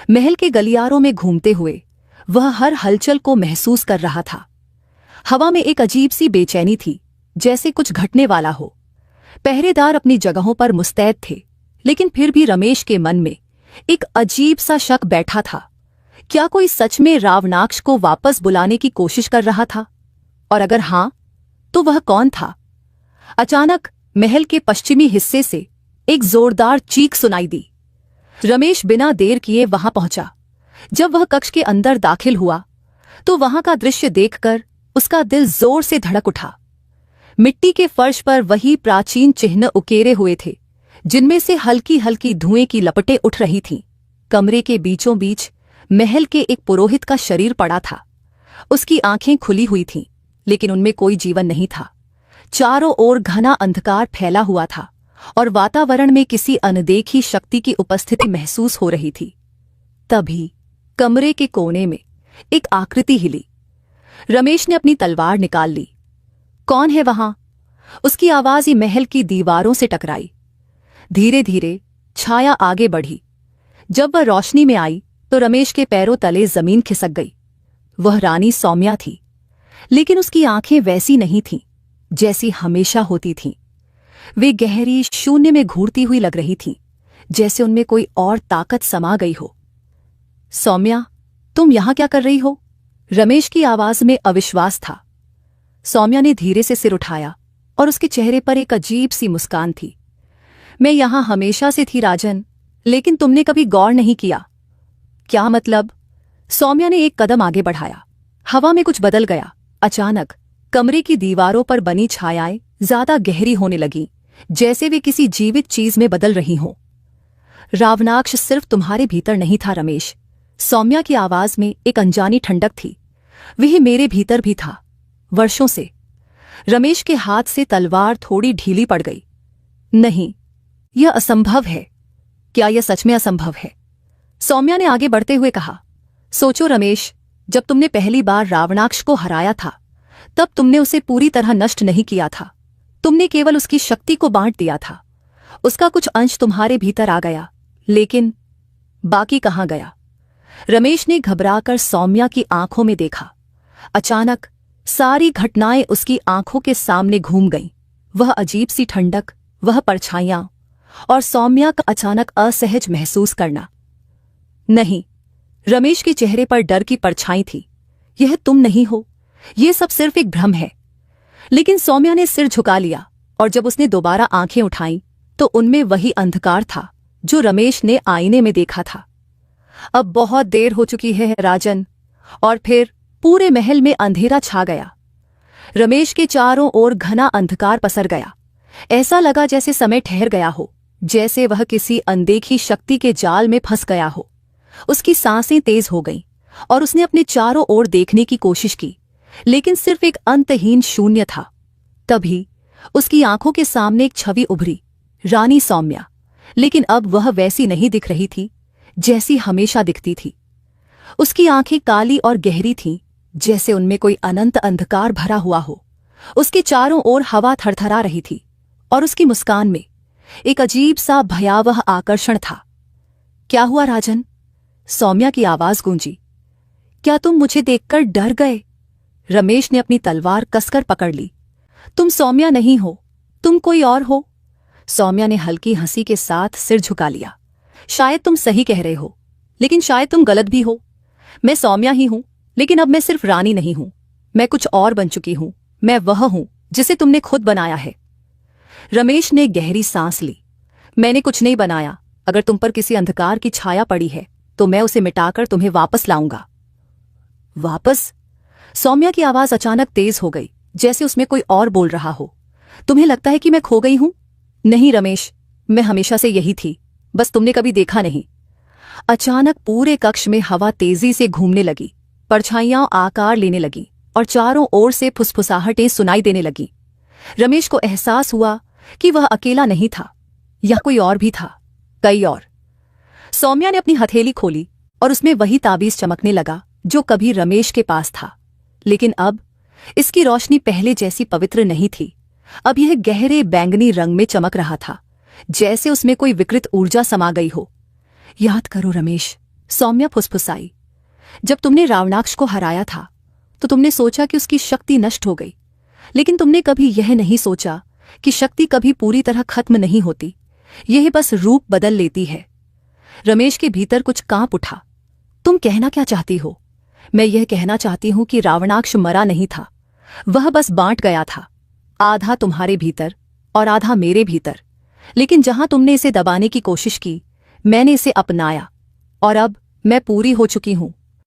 महल के गलियारों में घूमते हुए वह हर हलचल को महसूस कर रहा था। हवा में एक अजीब सी बेचैनी थी, जैसे कुछ घटने वाला हो। पहरेदार अपनी जगहों पर मुस्तैद थे, लेकिन फिर भी रमेश के मन में एक अजीब सा शक बैठा था। क्या कोई सच में रावणाक्ष को वापस बुलाने की कोशिश कर रहा था? और अगर हां, तो वह कौन था? अचानक महल के पश्चिमी हिस्से से एक जोरदार चीख सुनाई दी। रमेश बिना देर किए वहां पहुंचा। जब वह कक्ष के अंदर दाखिल हुआ तो वहां का दृश्य देखकर उसका दिल जोर से धड़क उठा। मिट्टी के फर्श पर वही प्राचीन चिन्ह उकेरे हुए थे, जिनमें से हल्की हल्की धुएं की लपटें उठ रही थीं। कमरे के बीचों बीच महल के एक पुरोहित का शरीर पड़ा था। उसकी आंखें खुली हुई थीं, लेकिन उनमें कोई जीवन नहीं था। चारों ओर घना अंधकार फैला हुआ था और वातावरण में किसी अनदेखी शक्ति की उपस्थिति महसूस हो रही थी। तभी कमरे के कोने में एक आकृति हिली। रमेश ने अपनी तलवार निकाल ली। कौन है वहां? उसकी आवाज ही महल की दीवारों से टकराई। धीरे धीरे छाया आगे बढ़ी। जब वह रोशनी में आई तो रमेश के पैरों तले जमीन खिसक गई। वह रानी सौम्या थी, लेकिन उसकी आंखें वैसी नहीं थीं जैसी हमेशा होती थीं। वे गहरी शून्य में घूरती हुई लग रही थीं, जैसे उनमें कोई और ताकत समा गई हो। सौम्या, तुम यहां क्या कर रही हो? रमेश की आवाज में अविश्वास था। सौम्या ने धीरे से सिर उठाया और उसके चेहरे पर एक अजीब सी मुस्कान थी। मैं यहां हमेशा से थी राजन, लेकिन तुमने कभी गौर नहीं किया। क्या मतलब? सौम्या ने एक कदम आगे बढ़ाया। हवा में कुछ बदल गया। अचानक कमरे की दीवारों पर बनी छायाएं ज्यादा गहरी होने लगीं, जैसे वे किसी जीवित चीज में बदल रही हों। रावणाक्ष सिर्फ तुम्हारे भीतर नहीं था रमेश। सौम्या की आवाज में एक अनजानी ठंडक थी। वह मेरे भीतर भी था, वर्षों से। रमेश के हाथ से तलवार थोड़ी ढीली पड़ गई। नहीं, यह असंभव है। क्या यह सच में असंभव है? सौम्या ने आगे बढ़ते हुए कहा। सोचो रमेश, जब तुमने पहली बार रावणाक्ष को हराया था, तब तुमने उसे पूरी तरह नष्ट नहीं किया था। तुमने केवल उसकी शक्ति को बांट दिया था। उसका कुछ अंश तुम्हारे भीतर आ गया, लेकिन बाकी कहाँ गया? रमेश ने घबराकर सौम्या की आंखों में देखा। अचानक सारी घटनाएं उसकी आंखों के सामने घूम गईं। वह अजीब सी ठंडक, वह परछाइयां, और सौम्या का अचानक असहज महसूस करना। नहीं, रमेश के चेहरे पर डर की परछाई थी। यह तुम नहीं हो, यह सब सिर्फ एक भ्रम है। लेकिन सौम्या ने सिर झुका लिया, और जब उसने दोबारा आंखें उठाईं तो उनमें वही अंधकार था जो रमेश ने आईने में देखा था। अब बहुत देर हो चुकी है राजन। और फिर पूरे महल में अंधेरा छा गया। रमेश के चारों ओर घना अंधकार पसर गया। ऐसा लगा जैसे समय ठहर गया हो, जैसे वह किसी अनदेखी शक्ति के जाल में फंस गया हो। उसकी सांसें तेज हो गईं और उसने अपने चारों ओर देखने की कोशिश की, लेकिन सिर्फ एक अंतहीन शून्य था। तभी उसकी आंखों के सामने एक छवि उभरी, रानी सौम्या। लेकिन अब वह वैसी नहीं दिख रही थी जैसी हमेशा दिखती थी। उसकी आंखें काली और गहरी थीं, जैसे उनमें कोई अनंत अंधकार भरा हुआ हो। उसके चारों ओर हवा थरथरा रही थी, और उसकी मुस्कान में एक अजीब सा भयावह आकर्षण था। क्या हुआ राजन? सौम्या की आवाज गूंजी। क्या तुम मुझे देखकर डर गए? रमेश ने अपनी तलवार कसकर पकड़ ली। तुम सौम्या नहीं हो, तुम कोई और हो। सौम्या ने हल्की हंसी के साथ सिर झुका लिया। शायद तुम सही कह रहे हो, लेकिन शायद तुम गलत भी हो। मैं सौम्या ही हूं, लेकिन अब मैं सिर्फ रानी नहीं हूं। मैं कुछ और बन चुकी हूं। मैं वह हूं जिसे तुमने खुद बनाया है। रमेश ने गहरी सांस ली। मैंने कुछ नहीं बनाया। अगर तुम पर किसी अंधकार की छाया पड़ी है तो मैं उसे मिटाकर तुम्हें वापस लाऊंगा। वापस? सौम्या की आवाज अचानक तेज हो गई, जैसे उसमें कोई और बोल रहा हो। तुम्हें लगता है कि मैं खो गई हूं? नहीं रमेश, मैं हमेशा से यही थी, बस तुमने कभी देखा नहीं। अचानक पूरे कक्ष में हवा तेजी से घूमने लगी, परछाइयां आकार लेने लगीं और चारों ओर से फुसफुसाहटें सुनाई देने लगीं। रमेश को एहसास हुआ कि वह अकेला नहीं था, या कोई और भी था, कई और। सौम्या ने अपनी हथेली खोली और उसमें वही ताबीज चमकने लगा जो कभी रमेश के पास था। लेकिन अब इसकी रोशनी पहले जैसी पवित्र नहीं थी। अब यह गहरे बैंगनी रंग में चमक रहा था, जैसे उसमें कोई विकृत ऊर्जा समा गई हो। याद करो रमेश, सौम्या फुसफुसाई। जब तुमने रावणाक्ष को हराया था तो तुमने सोचा कि उसकी शक्ति नष्ट हो गई, लेकिन तुमने कभी यह नहीं सोचा कि शक्ति कभी पूरी तरह खत्म नहीं होती, यह बस रूप बदल लेती है। रमेश के भीतर कुछ कांप उठा। तुम कहना क्या चाहती हो? मैं यह कहना चाहती हूं कि रावणाक्ष मरा नहीं था, वह बस बांट गया था, आधा तुम्हारे भीतर और आधा मेरे भीतर। लेकिन जहां तुमने इसे दबाने की कोशिश की, मैंने इसे अपनाया और अब मैं पूरी हो चुकी हूं।